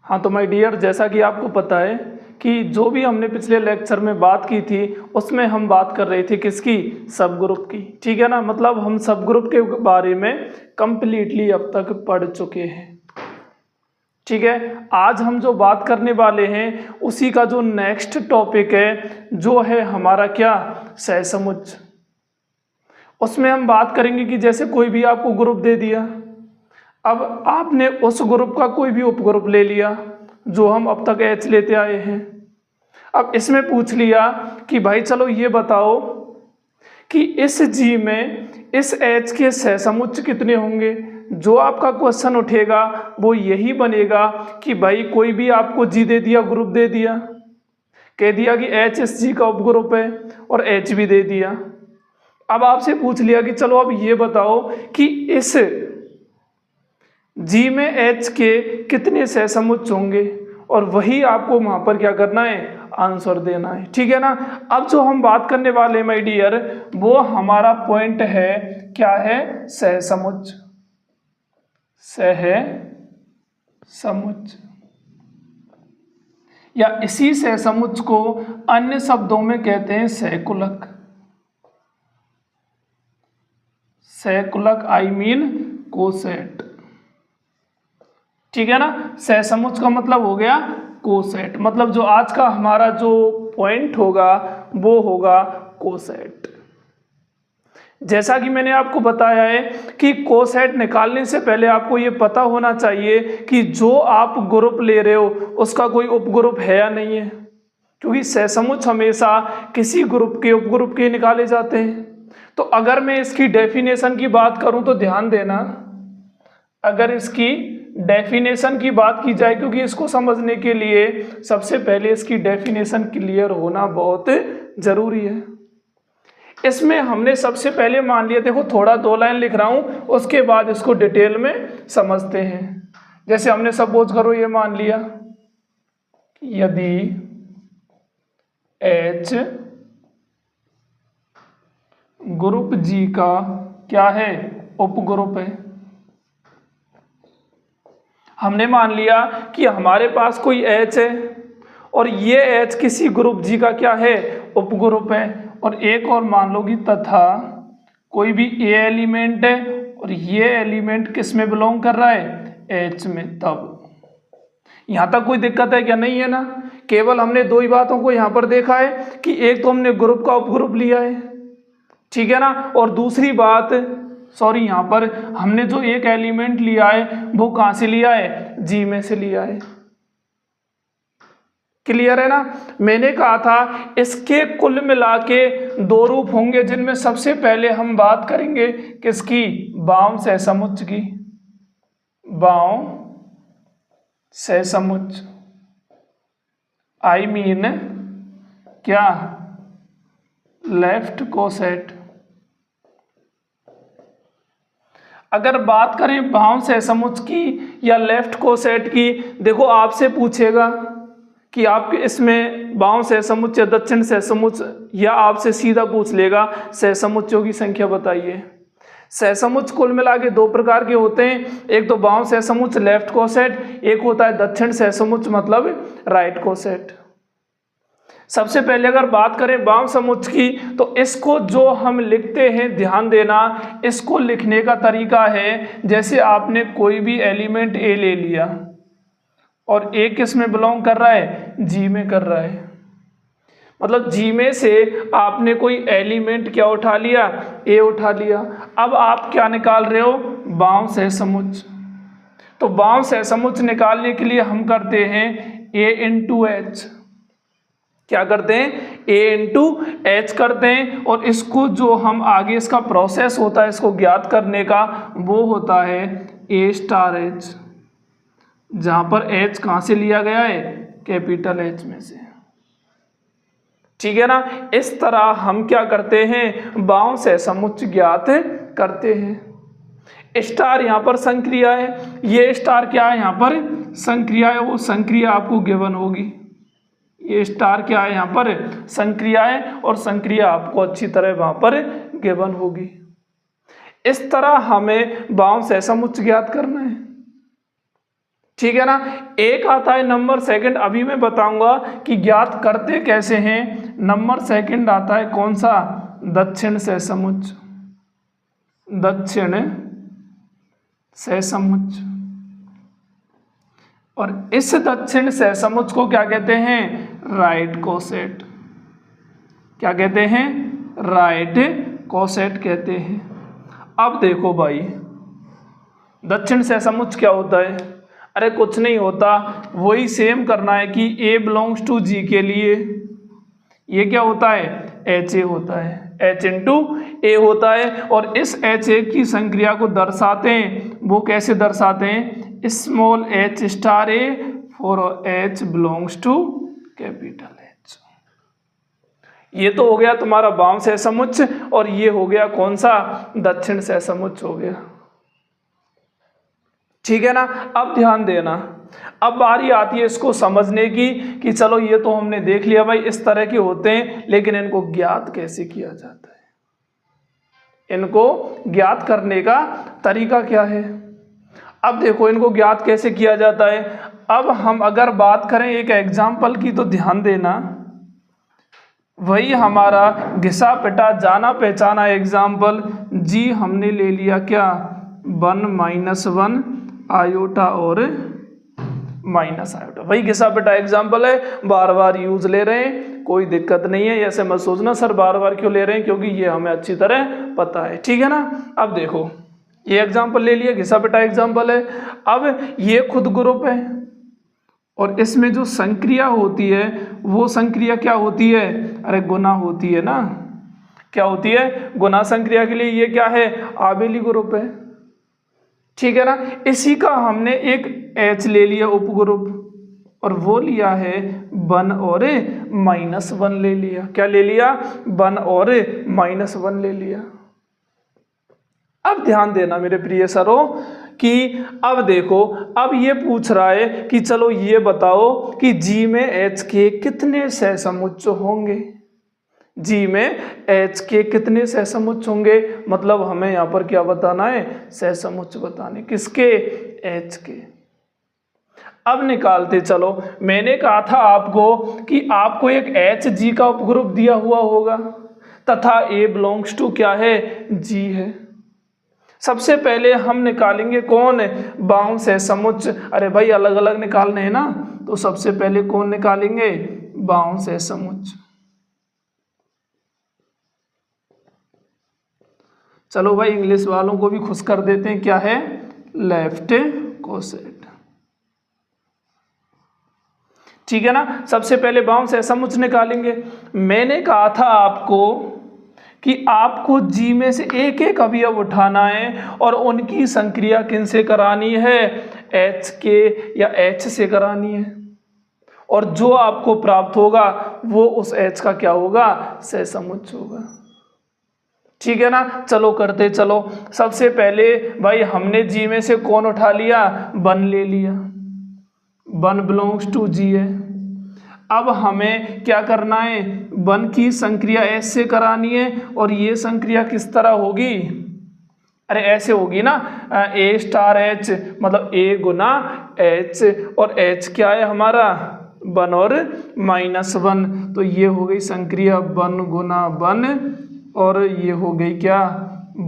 हाँ तो my dear, जैसा कि आपको पता है कि जो भी हमने पिछले लेक्चर में बात की थी उसमें हम बात कर रहे थे किसकी, सब ग्रुप की। ठीक है ना, मतलब हम सब ग्रुप के बारे में कंप्लीटली अब तक पढ़ चुके हैं। ठीक है, आज हम जो बात करने वाले हैं उसी का जो नेक्स्ट टॉपिक है जो है हमारा क्या, सहसमुच्च। उसमें हम बात करेंगे कि जैसे कोई भी आपको ग्रुप दे दिया, अब आपने उस ग्रुप का कोई भी उपग्रुप ले लिया जो हम अब तक H लेते आए हैं। अब इसमें पूछ लिया कि भाई चलो ये बताओ कि इस G में इस H के सहसमुच्च कितने होंगे। जो आपका क्वेश्चन उठेगा वो यही बनेगा कि भाई कोई भी आपको G दे दिया, ग्रुप दे दिया, कह दिया कि H इस G का उपग्रुप है और H भी दे दिया। अब आपसे पूछ लिया कि चलो अब ये बताओ कि इस G में H के कितने सहसमुच्च होंगे, और वही आपको वहां पर क्या करना है, आंसर देना है। ठीक है ना। अब जो हम बात करने वाले हैं माय डियर, वो हमारा पॉइंट है क्या है, सहसमुच्च। सहसमुच्च या इसी सहसमुच्च को अन्य शब्दों में कहते हैं सहकुलक। सहकुलक आई मीन कोसेट। ठीक है ना, सहसमुच्च का मतलब हो गया कोसेट, मतलब जो आज का हमारा जो पॉइंट होगा वो होगा कोसेट। जैसा कि मैंने आपको बताया है कि कोसेट निकालने से पहले आपको ये पता होना चाहिए कि जो आप ग्रुप ले रहे हो उसका कोई उपग्रुप है या नहीं है, क्योंकि सहसमुच्च हमेशा किसी ग्रुप के उपग्रुप के निकाले जाते हैं। तो अगर मैं इसकी डेफिनेशन की बात करूं तो ध्यान देना, अगर इसकी डेफिनेशन की बात की जाए, क्योंकि इसको समझने के लिए सबसे पहले इसकी डेफिनेशन क्लियर होना बहुत जरूरी है। इसमें हमने सबसे पहले मान लिया, देखो थोड़ा 2 लाइन लिख रहा हूं, उसके बाद इसको डिटेल में समझते हैं। जैसे हमने सपोज करो ये मान लिया यदि H ग्रुप G का क्या है, उपग्रुप है। हमने मान लिया कि हमारे पास कोई H है और ये H किसी ग्रुप G का क्या है, उपग्रुप है। और एक और मान लो कि तथा कोई भी A एलिमेंट है और ये एलिमेंट किस में बिलोंग कर रहा है, H में। तब यहां तक कोई दिक्कत है क्या, नहीं है ना। केवल हमने 2 ही बातों को यहां पर देखा है कि एक तो हमने ग्रुप का उपग्रुप लिया है, ठीक है ना, और दूसरी बात सॉरी यहाँ पर हमने जो एक एलिमेंट लिया है वो कहां से लिया है, G में से लिया है। क्लियर है ना। मैंने कहा था इसके कुल मिला के 2 रूप होंगे, जिनमें सबसे पहले हम बात करेंगे किसकी, बाह्य सहसमुच्च की। बाह्य सहसमुच्च आई मीन क्या, लेफ्ट कोसेट। अगर बात करें बाह्य सहसमुच्च की या लेफ्ट कोसेट की, देखो आपसे पूछेगा कि आपके इसमें बाह्य सहसमुच्च या दक्षिण सहसमुच्च, या आपसे सीधा पूछ लेगा सहसमुच्चों की संख्या बताइए। सहसमुच्च कुल मिला के 2 प्रकार के होते हैं, एक तो बाह्य सहसमुच्च लेफ्ट कोसेट, एक होता है दक्षिण सहसमुच्च मतलब राइट कोसेट। सबसे पहले अगर बात करें बाह्य समुच्च की, तो इसको जो हम लिखते हैं, ध्यान देना, इसको लिखने का तरीका है जैसे आपने कोई भी एलिमेंट A ले लिया और A किस में बिलोंग कर रहा है, G में कर रहा है। मतलब G में से आपने कोई एलिमेंट क्या उठा लिया, A उठा लिया। अब आप क्या निकाल रहे हो, बाह्य सहसमुच्च। तो बाह्य सहसमुच्च निकालने के लिए हम करते हैं A इंटू H। क्या करते हैं, A इंटू H करते हैं, और इसको जो हम आगे इसका प्रोसेस होता है इसको ज्ञात करने का, वो होता है A स्टार H, जहां पर H कहां से लिया गया है, कैपिटल H में से। ठीक है ना। इस तरह हम क्या करते हैं, बाह्य सहसमुच्च ज्ञात करते हैं। स्टार यहाँ पर संक्रिया है, ये स्टार क्या है, यहाँ पर संक्रिया है, वो संक्रिया आपको गिवन होगी। ये स्टार क्या है, यहाँ पर संक्रिया है, और संक्रिया आपको अच्छी तरह वहां पर गिवन होगी। इस तरह हमें बाह्य सहसमुच्च ज्ञात करना है। ठीक है ना। एक आता है नंबर सेकंड, अभी मैं बताऊंगा कि ज्ञात करते कैसे हैं। नंबर सेकंड आता है कौन सा, दक्षिण सहसमुच्च, दक्षिण सहसमुच्च। और इस दक्षिण सहसमुच्च को क्या कहते हैं, राइट कोसेट। क्या कहते हैं, राइट कोसेट कहते हैं। अब देखो भाई दक्षिण सहसमुच्च क्या होता है, अरे कुछ नहीं होता, वही सेम करना है कि A बिलोंग्स टू G के लिए ये क्या होता है, HA होता है, H इंटू A होता है। और इस HA की संक्रिया को दर्शाते हैं, वो कैसे दर्शाते हैं, small h star A for H belongs to capital H। ये तो हो गया तुम्हारा वाम सहसमुच्च, और ये हो गया कौन सा, दक्षिण सहसमुच्च हो गया। ठीक है ना। अब ध्यान देना, अब बारी आती है इसको समझने की कि चलो ये तो हमने देख लिया भाई इस तरह के होते हैं, लेकिन इनको ज्ञात कैसे किया जाता है, इनको ज्ञात करने का तरीका क्या है। अब देखो इनको ज्ञात कैसे किया जाता है। अब हम अगर बात करें एक एग्जाम्पल की तो ध्यान देना, वही हमारा घिसा पिटा जाना पहचाना एग्जाम्पल, जी हमने ले लिया क्या, 1 - 1 आयोटा और माइनस आयोटा, वही घिसा पिटा एग्जाम्पल है, बार बार यूज ले रहे हैं, कोई दिक्कत नहीं है। ऐसे मत सोचना सर बार बार क्यों ले रहे हैं, क्योंकि ये हमें अच्छी तरह पता है। ठीक है ना। अब देखो ये एग्जाम्पल ले लिया, घिसा पिटा एग्जाम्पल है। अब ये खुद ग्रुप है और इसमें जो संक्रिया होती है वो संक्रिया क्या होती है, अरे गुना होती है ना। क्या होती है, गुना संक्रिया के लिए ये क्या है, आबेली ग्रुप है। ठीक है ना। इसी का हमने एक H ले लिया उपग्रुप, और वो लिया है 1 और -1 ले लिया। क्या ले लिया, 1 और -1 ले लिया। अब ध्यान देना मेरे प्रिय सरो कि अब देखो, अब ये पूछ रहा है कि चलो ये बताओ कि G में H के कितने सहसमुच्च होंगे, G में H के कितने सहसमुच्च होंगे, मतलब हमें यहाँ पर क्या बताना है, सहसमुच्च बताने, किसके, H के। अब निकालते चलो। मैंने कहा था आपको कि आपको एक HG का उपग्रुप दिया हुआ होगा तथा A बिलोंग्स टू क्या है, G है। सबसे पहले हम निकालेंगे कौन, बाह्य सहसमुच्च। अरे भाई अलग अलग निकालने हैं ना, तो सबसे पहले कौन निकालेंगे, बाह्य सहसमुच्च। चलो भाई इंग्लिश वालों को भी खुश कर देते हैं, क्या है, लेफ्ट कोसेट। ठीक है ना। सबसे पहले बाह्य सहसमुच्च निकालेंगे। मैंने कहा था आपको कि आपको G में से एक एक अवयव उठाना है और उनकी संक्रिया किन से करानी है, H के या H से करानी है, और जो आपको प्राप्त होगा वो उस H का क्या होगा, सहसमुच्च होगा। ठीक है ना। चलो करते चलो। सबसे पहले भाई हमने G में से कौन उठा लिया, 1 ले लिया, 1 बिलोंग्स टू G है। अब हमें क्या करना है, 1 की संक्रिया H से करानी है, और ये संक्रिया किस तरह होगी, अरे ऐसे होगी ना, A स्टार H मतलब A गुना H, और H क्या है हमारा, 1 और -1, तो ये हो गई संक्रिया 1 गुना 1, और ये हो गई क्या,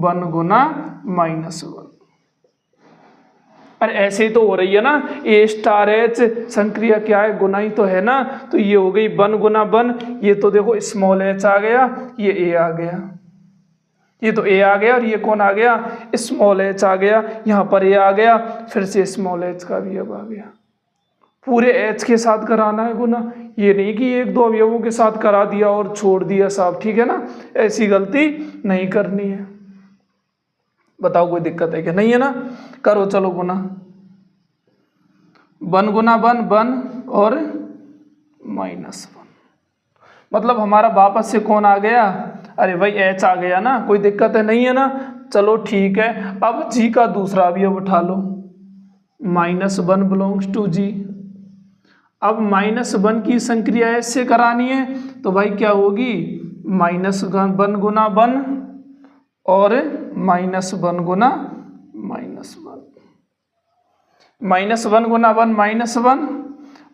1 गुना -1। अरे ऐसे ही तो हो रही है ना, A स्टार H संक्रिया क्या है, गुना ही तो है ना, तो ये हो गई 1 गुना 1। ये तो देखो स्मॉल h आ गया, ये A आ गया, ये तो A आ गया, और ये कौन आ गया, स्मॉल h आ गया, यहाँ पर A आ गया, फिर से स्मॉल h का भी अब आ गया। पूरे H के साथ कराना है गुना, ये नहीं कि एक दो अवयवों के साथ करा दिया और छोड़ दिया साहब। ठीक है ना, ऐसी गलती नहीं करनी है। बताओ कोई दिक्कत है क्या, नहीं है ना। करो चलो गुना, 1 गुना 1 1 और -1, मतलब हमारा वापस से कौन आ गया, अरे भाई H आ गया ना, कोई दिक्कत है, नहीं है ना। चलो ठीक है। अब G का दूसरा अवयव उठा लो, -1 बिलोंग्स टू G। अब -1 की संक्रिया H से करानी है, तो भाई क्या होगी, -1 गुना 1 और -1 गुना -1। -1 गुना 1 -1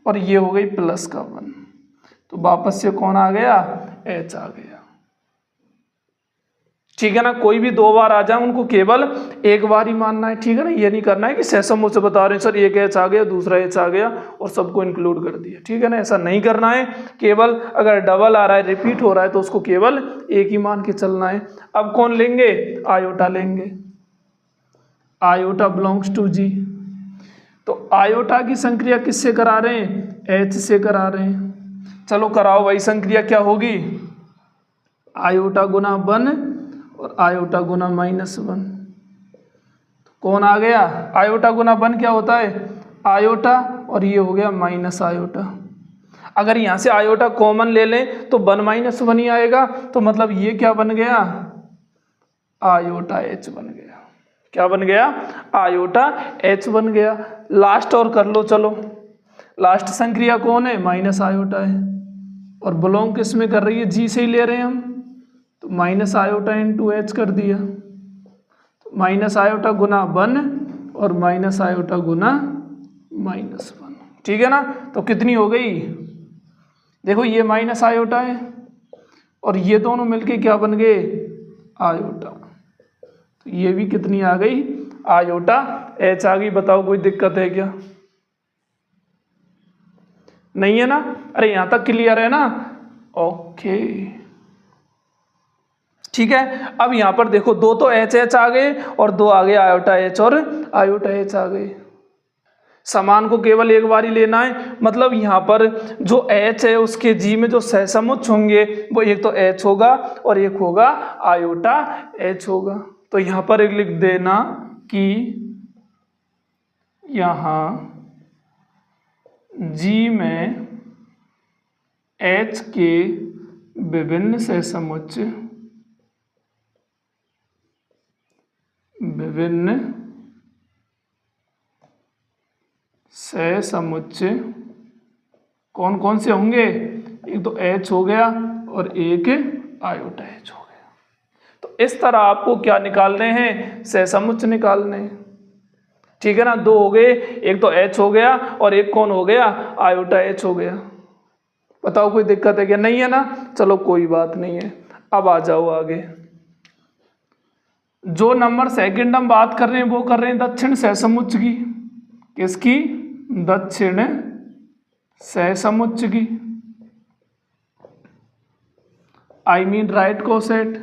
और ये हो गई प्लस का 1, तो वापस से कौन आ गया, h आ गया। ठीक है ना, कोई भी दो बार आ जाए उनको केवल एक बार ही मानना है। ठीक है ना, ये नहीं करना है कि सहसंबंध से बता रहे हैं सर एक h आ गया दूसरा h आ गया और सबको इंक्लूड कर दिया। ठीक है ना, ऐसा नहीं करना है। केवल अगर डबल आ रहा है, रिपीट हो रहा है, तो उसको केवल एक ही मान के चलना है। अब कौन लेंगे, आयोटा लेंगे। आयोटा बिलोंग्स टू जी, तो आयोटा की संक्रिया किससे करा रहे हैं, h से करा रहे हैं। चलो कराओ भाई, संक्रिया क्या होगी, आयोटा गुना 1 और आयोटा गुना -1, तो कौन आ गया, आयोटा गुना 1 क्या होता है, आयोटा, और ये हो गया माइनस आयोटा। अगर यहाँ से आयोटा कॉमन ले लें तो 1 - 1 ही आएगा, तो मतलब ये क्या बन गया, आयोटा h बन गया। क्या बन गया, आयोटा h बन गया। लास्ट और कर लो, चलो लास्ट संक्रिया कौन है, माइनस आयोटा है, और बिलोंग किस में कर रही है, जी से ही ले रहे हैं हम, तो माइनस आयोटा इंटू h कर दिया, तो माइनस आयोटा गुना 1 और माइनस आयोटा गुना -1। ठीक है ना, तो कितनी हो गई, देखो ये माइनस आयोटा है और ये दोनों मिलके क्या बन गए, आयोटा, तो ये भी कितनी आ गई, आयोटा h आ गई। बताओ कोई दिक्कत है क्या, नहीं है ना, अरे यहां तक क्लियर है ना, ओके। ठीक है, अब यहां पर देखो दो तो h आ गए और दो आ गए आयोटा h और आयोटा h आ गए। समान को केवल एक बार ही लेना है, मतलब यहाँ पर जो h है उसके g में जो सहसमुच्च होंगे वो एक तो h होगा और एक होगा आयोटा h होगा। तो यहाँ पर एक लिख देना कि यहाँ g में h के विभिन्न सहसमुच्च कौन कौन से होंगे, एक तो h हो गया और एक आयोटा h हो गया। तो इस तरह आपको क्या निकालने हैं, सहसमुच्च निकालने हैं। ठीक है ना, दो हो गए, एक तो h हो गया और एक कौन हो गया, आयोटा h हो गया। बताओ कोई दिक्कत है क्या, नहीं है ना, चलो कोई बात नहीं है। अब आ जाओ आगे, जो नंबर सेकंड हम बात कर रहे हैं वो कर रहे हैं दक्षिण सहसमुच्च की, किसकी, दक्षिण सहसमुच्च की, आई मीन राइट कोसेट।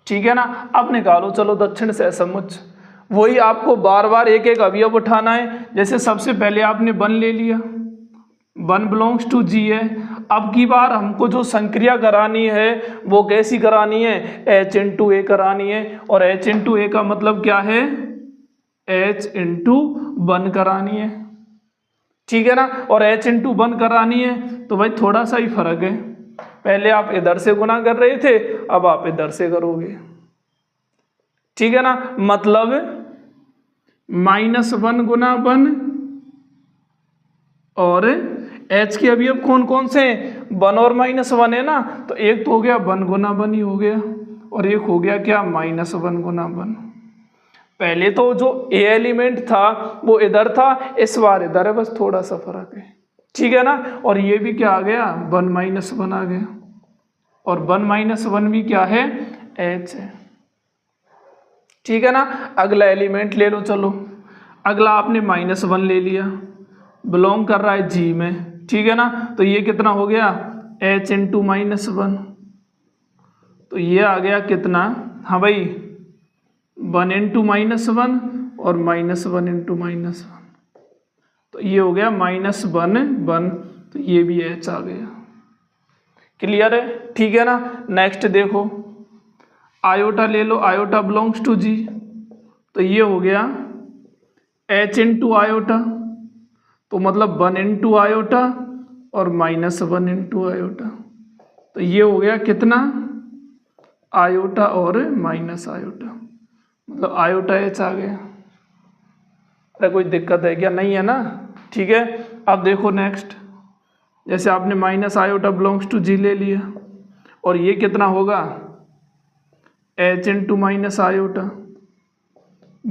ठीक है ना, अब निकालो चलो दक्षिण सहसमुच्च। वही आपको बार बार एक एक अवयव उठाना है। जैसे सबसे पहले आपने 1 ले लिया, 1 बिलोंग्स टू जी है। अब की बार हमको जो संक्रिया करानी है वो कैसी करानी है, h इंटू ए करानी है, और h इंटू ए का मतलब क्या है, h इंटू 1 करानी है। ठीक है ना, और h इंटू 1 करानी है तो भाई थोड़ा सा ही फर्क है, पहले आप इधर से गुना कर रहे थे, अब आप इधर से करोगे। ठीक है ना, मतलब -1 गुना 1 और h के अवयव कौन कौन से हैं, 1 और -1 है ना, तो एक तो हो गया 1 गुना 1 ही हो गया और एक हो गया क्या, -1 गुना 1। पहले तो जो a एलिमेंट था वो इधर था, इस बार इधर है, बस थोड़ा सा फर्क है। ठीक है ना, और ये भी क्या आ गया, 1 -1 आ गया, और 1 -1 भी क्या है, h है। ठीक है ना, अगला एलिमेंट ले लो, चलो अगला आपने -1 ले लिया, बिलोंग कर रहा है जी में। ठीक है ना, तो ये कितना हो गया, h इंटू -1, तो ये आ गया कितना, हाँ भाई 1 इंटू -1 और -1 इंटू -1, तो ये हो गया -1 तो ये भी h आ गया। क्लियर है, ठीक है ना। नेक्स्ट देखो, आयोटा ले लो, आयोटा बिलोंग्स टू जी, तो ये हो गया h इंटू आयोटा, तो मतलब 1 इंटू आयोटा और -1 इंटू आयोटा, तो ये हो गया कितना, आयोटा और माइनस आयोटा, मतलब आयोटा h आ गया। अरे कोई दिक्कत है क्या, नहीं है ना, ठीक है। अब देखो नेक्स्ट, जैसे आपने माइनस आयोटा बिलोंग्स टू जी ले लिया, और ये कितना होगा, H into minus iota,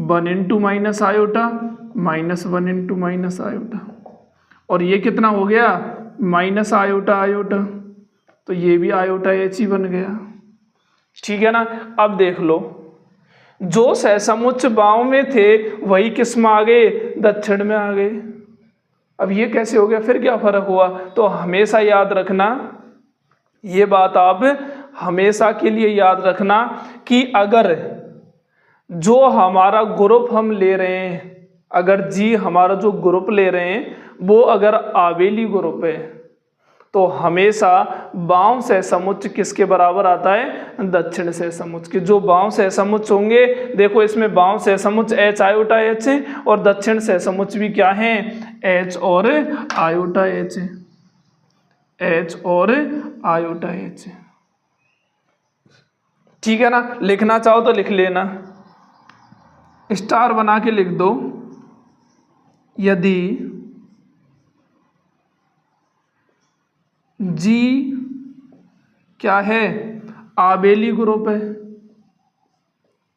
1 into minus iota minus 1 into minus iota, और ये कितना हो गया माइनस आयोटा आयोटा, तो ये भी आयोटा एच ही बन गया। ठीक है ना। अब देख लो, जो सहसमुच्च बाँव में थे वही किस में आ गए, दक्षिण में आ गए। अब ये कैसे हो गया, फिर क्या फर्क हुआ, तो हमेशा याद रखना, ये बात आप हमेशा के लिए याद रखना कि अगर जो हमारा ग्रुप हम ले रहे हैं, अगर जी हमारा जो ग्रुप ले रहे हैं वो अगर आवेली ग्रुप है, तो हमेशा बाँव सहसमुच्च किसके बराबर आता है, दक्षिण सहसमुच्च के। जो बाँव सहसमुच्च होंगे, देखो इसमें बाँव सहसमुच्च एच आयोटा एच है और दक्षिण सहसमुच्च भी क्या है, एच और आयोटा एच है, एच और आयोटा एच है। ठीक है ना। लिखना चाहो तो लिख लेना, स्टार बना के लिख दो, यदि जी क्या है, आबेली ग्रुप है,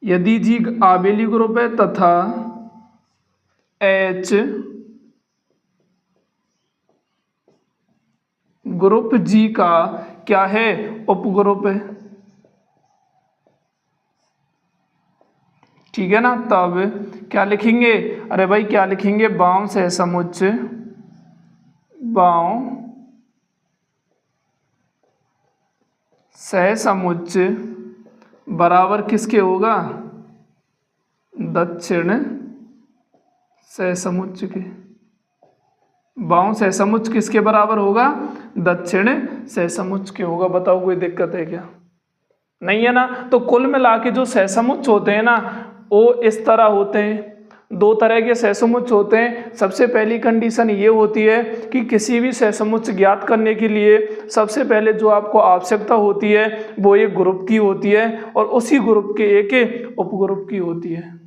यदि जी आबेली ग्रुप है तथा एच ग्रुप जी का क्या है, उपग्रुप है। ठीक है ना। तब क्या लिखेंगे, अरे भाई क्या लिखेंगे, बाँव सहसमुच्च, बाँव सहसमुच्च बराबर किसके होगा, दक्षिण सहसमुच्च के। बाँव सहसमुच्च किसके बराबर होगा, दक्षिण सहसमुच्च के होगा। बताओ कोई दिक्कत है क्या, नहीं है ना। तो कुल मिला के जो सहसमुच्च होते हैं ना, वो इस तरह होते हैं, दो तरह के सहसमुच्च होते हैं। सबसे पहली कंडीशन ये होती है कि किसी भी सहसमुच्च ज्ञात करने के लिए सबसे पहले जो आपको आवश्यकता होती है वो एक ग्रुप की होती है और उसी ग्रुप के एक उपग्रुप की होती है,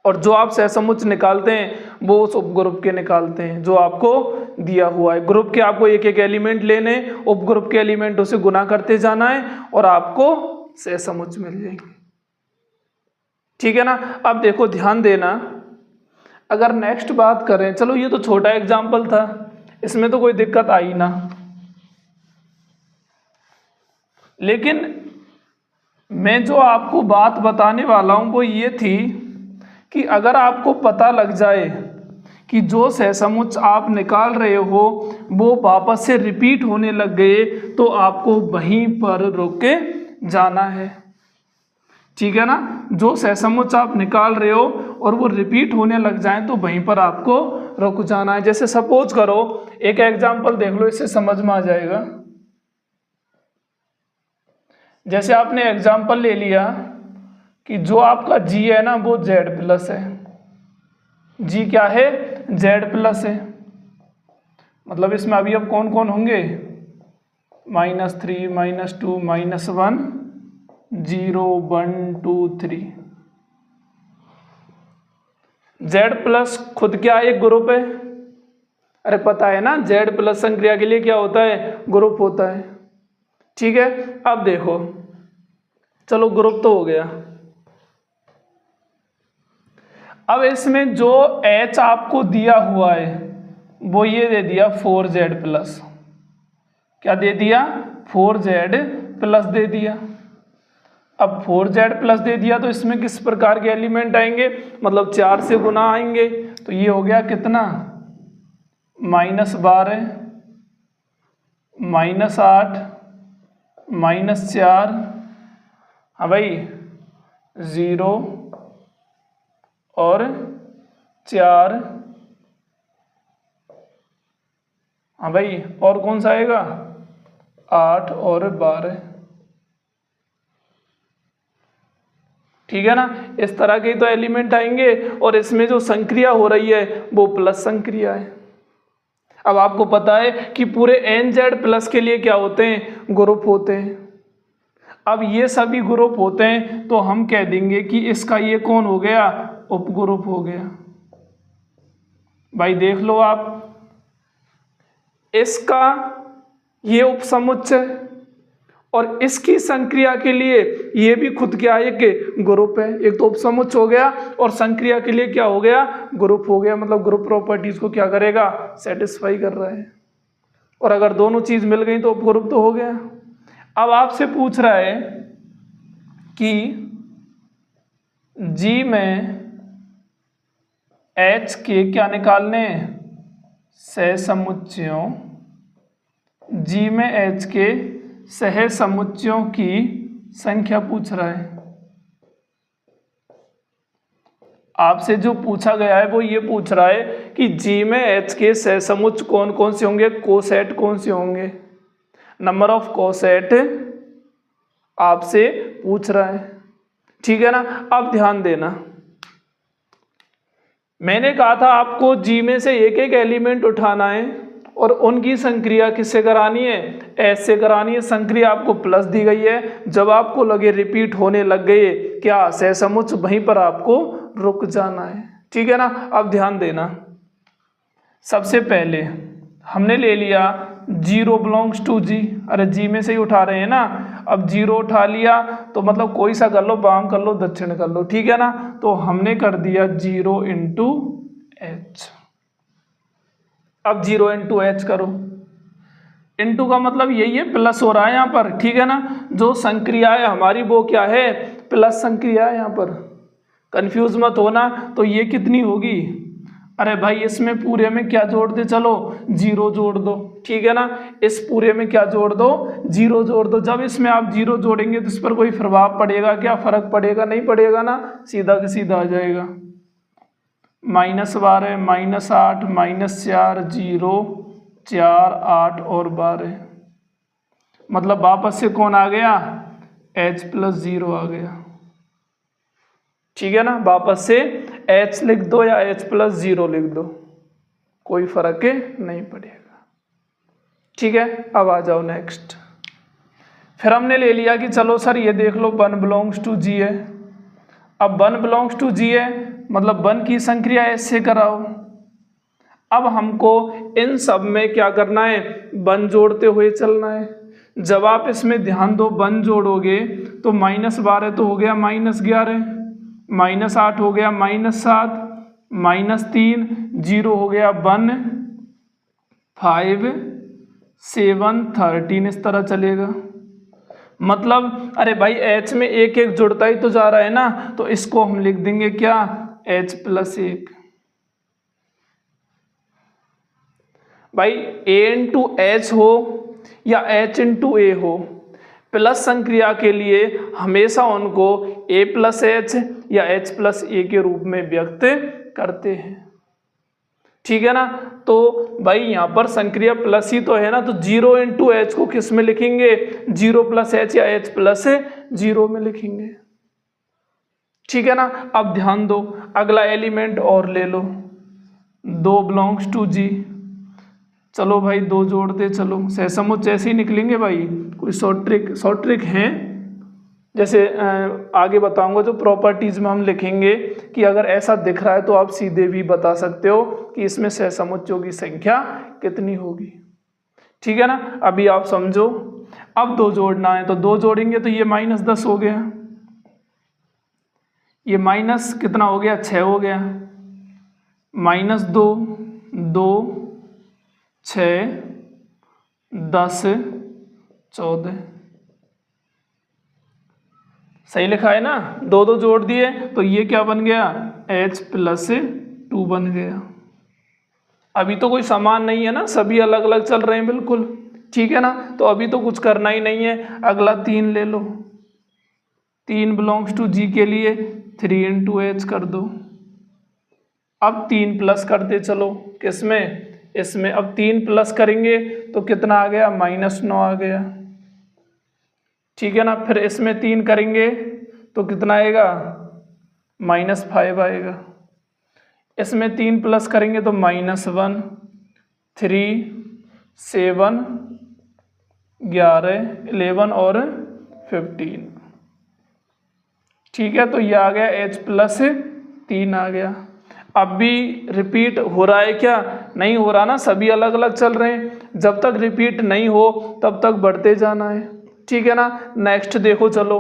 और जो आप सहसमुच्च निकालते हैं वो उस उपग्रुप के निकालते हैं जो आपको दिया हुआ है। ग्रुप के आपको एक एक एलिमेंट लेने, उपग्रुप के एलिमेंटों से गुना करते जाना है और आपको सहसमुच्च मिल जाएंगे। ठीक है ना। अब देखो ध्यान देना, अगर नेक्स्ट बात करें, चलो ये तो छोटा एग्जाम्पल था, इसमें तो कोई दिक्कत आई ना, लेकिन मैं जो आपको बात बताने वाला हूं वो ये थी कि अगर आपको पता लग जाए कि जो सहसमुच्च आप निकाल रहे हो वो वापस से रिपीट होने लग गए, तो आपको वहीं पर रुक के जाना है। ठीक है ना। जो सहसमुच्च आप निकाल रहे हो और वो रिपीट होने लग जाए तो वहीं पर आपको रुक जाना है। जैसे सपोज करो, एक एग्जांपल देख लो, इससे समझ में आ जाएगा। जैसे आपने एग्जांपल ले लिया कि जो आपका जी है ना वो जेड प्लस है, जी क्या है, जेड प्लस है। मतलब इसमें अभी अब कौन कौन होंगे, -3 -2 -1 0 1 2 3। जेड प्लस खुद क्या एक ग्रुप है, अरे पता है ना, जेड प्लस संक्रिया के लिए क्या होता है, ग्रुप होता है। ठीक है। अब देखो, चलो ग्रुप तो हो गया। अब इसमें जो H आपको दिया हुआ है वो ये दे दिया 4Z प्लस, क्या दे दिया, 4Z प्लस दे दिया। अब 4Z प्लस दे दिया तो इसमें किस प्रकार के एलिमेंट आएंगे, मतलब 4 से गुना आएंगे। तो ये हो गया कितना, -12 -8 -4, हाँ भाई 0 और 4, हाँ भाई और कौन सा आएगा, 8 और 12। ठीक है ना। इस तरह के तो एलिमेंट आएंगे और इसमें जो संक्रिया हो रही है वो प्लस संक्रिया है। अब आपको पता है कि पूरे NZ प्लस के लिए क्या होते हैं, ग्रुप होते हैं। अब ये सभी ग्रुप होते हैं तो हम कह देंगे कि इसका ये कौन हो गया, उपग्रुप हो गया। भाई देख लो आप, इसका ये उपसमुच्चय और इसकी संक्रिया के लिए ये भी खुद क्या है कि ग्रुप है। एक तो उपसमुच्चय हो गया और संक्रिया के लिए क्या हो गया, ग्रुप हो गया। मतलब ग्रुप प्रॉपर्टीज को क्या करेगा, सेटिस्फाई कर रहा है। और अगर दोनों चीज मिल गई तो उपग्रुप तो हो गया। अब आपसे पूछ रहा है कि जी में H के क्या निकालने, सहसमुच्चयों, जी में H के सहसमुच्चयों की संख्या पूछ रहा है। आपसे जो पूछा गया है वो ये पूछ रहा है कि जी में H के सहसमुच्चय कौन कौन से होंगे, कोसेट कौन से होंगे, नंबर ऑफ कोसेट आपसे पूछ रहा है। ठीक है ना। अब ध्यान देना, मैंने कहा था आपको जी में से एक एक एलिमेंट उठाना है और उनकी संक्रिया किससे करानी है, एच से करानी है। संक्रिया आपको प्लस दी गई है। जब आपको लगे रिपीट होने लग गए क्या सहसमुच्चय, वहीं पर आपको रुक जाना है। ठीक है ना। अब ध्यान देना, सबसे पहले हमने ले लिया 0 बिलोंग्स टू जी। अरे जी में से ही उठा रहे हैं ना। अब 0 उठा लिया तो मतलब कोई सा कर लो, वाम कर लो, दक्षिण कर लो। ठीक है ना। तो हमने कर दिया 0 इंटू एच। अब 0 इंटू एच करो, इंटू का मतलब यही है प्लस हो रहा है यहाँ पर। ठीक है ना। जो संक्रिया है हमारी वो क्या है, प्लस संक्रिया है यहाँ पर, कंफ्यूज मत होना। तो ये कितनी होगी, अरे भाई इसमें पूरे में क्या जोड़ दे, चलो 0 जोड़ दो। ठीक है ना। इस पूरे में क्या जोड़ दो, 0 जोड़ दो। जब इसमें आप 0 जोड़ेंगे तो इस पर कोई प्रभाव पड़ेगा क्या, फर्क पड़ेगा, नहीं पड़ेगा ना, सीधा का सीधा आ जाएगा। -12 -8 -4 0 4 8 और 12, मतलब वापस से कौन आ गया, h + 0 आ गया। ठीक है ना। वापस से h लिख दो या h + 0 लिख दो, कोई फर्क नहीं पड़ेगा। ठीक है। अब आ जाओ नेक्स्ट। फिर हमने ले लिया कि चलो सर ये देख लो 1 बिलोंग्स टू जी है। अब 1 बिलोंग्स टू जी है मतलब 1 की संक्रिया एस से कराओ। अब हमको इन सब में क्या करना है, 1 जोड़ते हुए चलना है। जब आप इसमें ध्यान दो 1 जोड़ोगे तो -12 तो हो गया -11, -8 हो गया -7, -3 0 हो गया 1 5 7 13, इस तरह चलेगा। मतलब अरे भाई एच में एक एक जुड़ता ही तो जा रहा है ना, तो इसको हम लिख देंगे क्या, h + 1। भाई a इंटू एच हो या h इंटू ए हो, प्लस संक्रिया के लिए हमेशा उनको a + h या h + a के रूप में व्यक्त करते हैं। ठीक है ना। तो भाई यहाँ पर संक्रिया प्लस ही तो है ना, तो 0 इंटू एच को किस में लिखेंगे, 0 + h या h + 0 में लिखेंगे। ठीक है ना। अब ध्यान दो, अगला एलिमेंट और ले लो, 2 बिलोंग्स टू जी। चलो भाई 2 जोड़ते चलो, सहसमुच्चय ऐसे ही निकलेंगे भाई। कोई शॉर्ट ट्रिक है, जैसे आगे बताऊंगा जो प्रॉपर्टीज में हम लिखेंगे कि अगर ऐसा दिख रहा है तो आप सीधे भी बता सकते हो कि इसमें सहसमुच्चयों की संख्या कितनी होगी। ठीक है ना। अभी आप समझो, अब 2 जोड़ना है तो 2 जोड़ेंगे तो ये -10 हो गया, ये माइनस कितना हो गया, 6 हो गया, -2 2 6 10 14, सही लिखा है ना। 2 जोड़ दिए तो ये क्या बन गया, h + 2 बन गया। अभी तो कोई समान नहीं है ना, सभी अलग अलग चल रहे हैं बिल्कुल। ठीक है ना। तो अभी तो कुछ करना ही नहीं है। अगला 3 ले लो, 3 बिलोंग्स टू जी के लिए 3 इंटू एच कर दो। अब 3 प्लस करते चलो, किसमें, इसमें। अब 3 प्लस करेंगे तो कितना आ गया, -9 आ गया। ठीक है ना। फिर इसमें 3 करेंगे तो कितना आएगा, -5 आएगा। इसमें 3 प्लस करेंगे तो -1 3 7 11 11 और 15। ठीक है। तो ये आ गया h + 3 आ गया। अब भी रिपीट हो रहा है क्या, नहीं हो रहा ना, सभी अलग अलग चल रहे हैं। जब तक रिपीट नहीं हो तब तक बढ़ते जाना है। ठीक है ना। नेक्स्ट देखो चलो,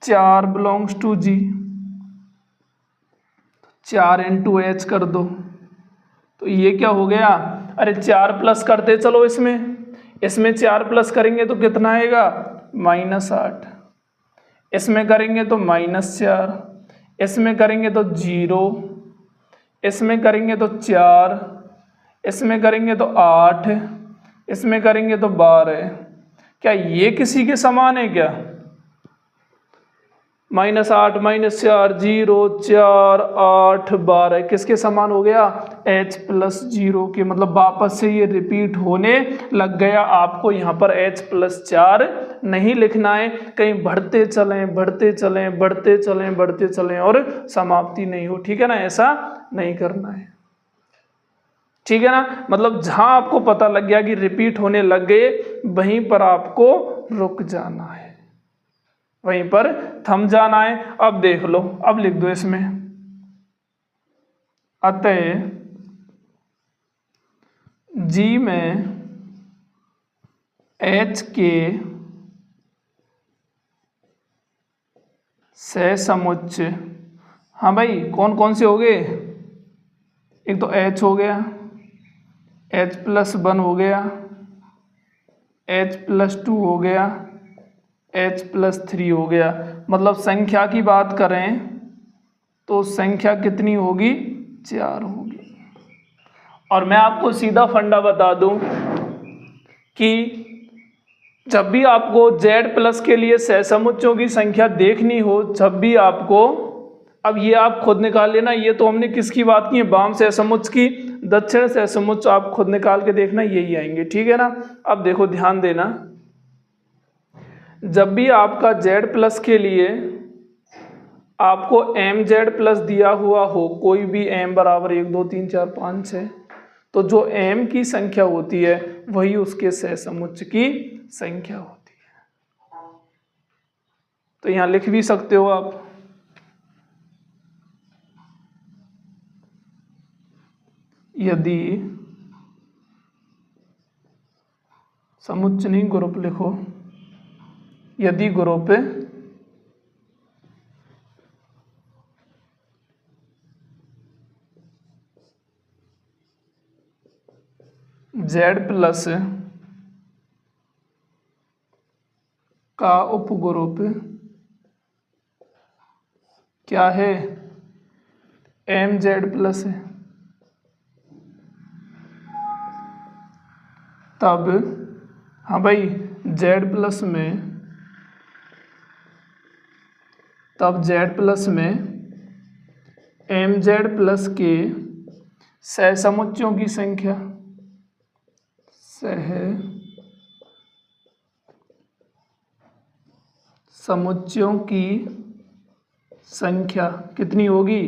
4 belongs to G, 4 into H कर दो, तो ये क्या हो गया, अरे 4 प्लस करते चलो, इसमें 4 प्लस करेंगे तो कितना आएगा -8, इसमें करेंगे तो -4, इसमें करेंगे तो 0, इसमें करेंगे तो 4, इसमें करेंगे तो 8, इसमें करेंगे तो 12। क्या ये किसी के समान है क्या? -8 -4 0 4 8 12 किसके समान हो गया? h + 0 के। मतलब वापस से ये रिपीट होने लग गया। आपको यहाँ पर h + 4 नहीं लिखना है, कहीं बढ़ते चलें बढ़ते चलें बढ़ते चलें बढ़ते चलें और समाप्ति नहीं हो, ठीक है ना, ऐसा नहीं करना है, ठीक है ना। मतलब जहां आपको पता लग गया कि रिपीट होने लग गए, वहीं पर आपको रुक जाना है, वहीं पर थम जाना है। अब देख लो, अब लिख दो इसमें, अतः जी में H के सहसमुच्चय, हाँ भाई कौन कौन से हो गए? एक तो H हो गया, H + 1 हो गया, H + 2 हो गया, H + 3 हो गया। मतलब संख्या की बात करें तो संख्या कितनी होगी? 4 होगी। और मैं आपको सीधा फंडा बता दूं कि जब भी आपको Z+ के लिए सहसमुच्चयों की संख्या देखनी हो, जब भी आपको, अब ये आप खुद निकाल लेना, ये तो हमने किसकी बात की है? वाम सहसमुच्चय की। दक्षिण सहसमुच्चय आप खुद निकाल के देखना, यही आएंगे, ठीक है ना। अब देखो ध्यान देना, जब भी आपका Z+ के लिए आपको MZ+ दिया हुआ हो, कोई भी m = 1 2 3 4 5 6, तो जो m की संख्या होती है वही उसके सहसमुच्चय की संख्या होती है। तो यहां लिख भी सकते हो आप, यदि समुच्चय नहीं, ग्रुप लिखो, यदि ग्रुप Z+ का उपग्रुप क्या है? MZ+ है, तब हाँ भाई Z+ में, तब Z+ में MZ+ के सहसमुच्चयों की संख्या, सहसमुच्चयों की संख्या कितनी होगी?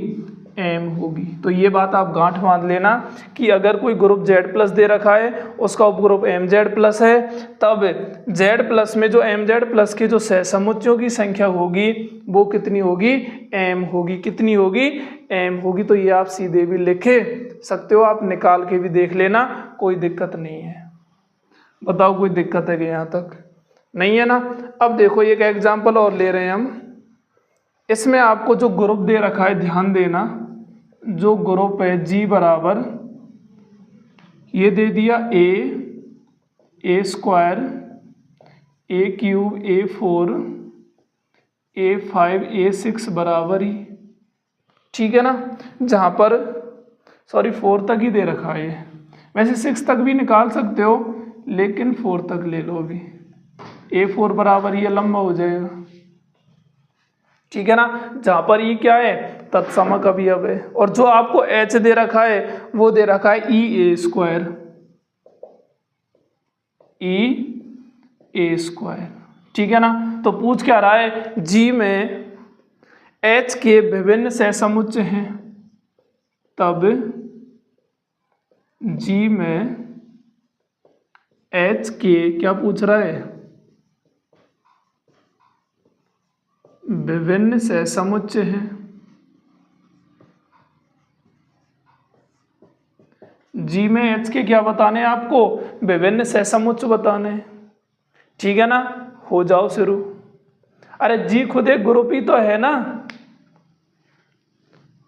m होगी। तो ये बात आप गांठ बांध लेना कि अगर कोई ग्रुप Z+ दे रखा है, उसका उपग्रुप MZ+ है, तब Z+ में जो MZ+ के जो सहसमुच्चयों की संख्या होगी वो कितनी होगी? m होगी। कितनी होगी? m होगी। तो ये आप सीधे भी लिखे सकते हो, आप निकाल के भी देख लेना, कोई दिक्कत नहीं है। बताओ कोई दिक्कत है कि यहाँ तक? नहीं है ना। अब देखो एक एग्जाम्पल और ले रहे हैं हम, इसमें आपको जो ग्रुप दे रखा है, ध्यान देना, जो ग्रुप है G बराबर, ये दे दिया A² A³ A4 A5 A6 बराबर ही, ठीक है ना। जहाँ पर सॉरी 4 तक ही दे रखा है, वैसे 6 तक भी निकाल सकते हो, लेकिन 4 तक ले लो अभी। A4 बराबर ये लंबा हो जाएगा, ठीक है ना। जहां पर ये क्या है? तत्समक अवयव है। और जो आपको H दे रखा है वो दे रखा है EA², EA², ठीक है ना। तो पूछ क्या रहा है? G में H के विभिन्न सहसमुच्चय हैं, तब G में H के क्या पूछ रहा है? विभिन्न सहसमुच्चय हैं। G में H के क्या बताने हैं आपको? विभिन्न सहसमुच्चय बताने हैं, ठीक है ना। हो जाओ शुरू। अरे जी खुद एक ग्रुप ही तो है ना,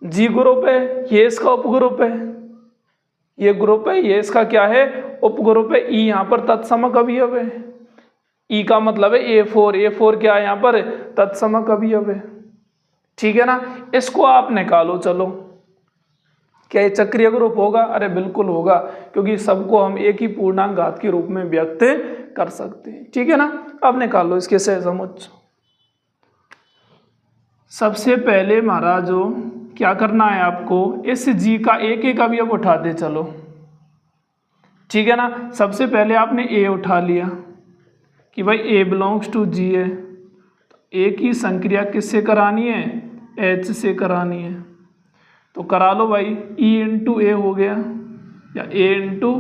जी ग्रुप है, ये इसका उपग्रुप है, ये ग्रुप है, ये इसका क्या है, उपग्रुप है। ई यहाँ पर तत्समक अवयव है, ई का मतलब है A4, A4 क्या है यहाँ पर, तत्समक अवयव है। ठीक है ना, इसको आप निकालो। चलो, क्या ये चक्रीय ग्रुप होगा? अरे बिल्कुल होगा, क्योंकि सबको हम एक ही पूर्णांक घात के रूप में व्यक्त कर सकते हैं। ठीक है ना, अब निकालो इसके सहसमुच्च। सबसे पहले महाराजो क्या करना है आपको, इस जी का एक एक अवयव उठा दे चलो। ठीक है ना, सबसे पहले आपने ए उठा लिया कि भाई ए बिलोंग्स टू जी है, ए की संक्रिया किससे करानी है, एच से करानी है। तो करा लो भाई, ई इंटू ए हो गया या ए इंटू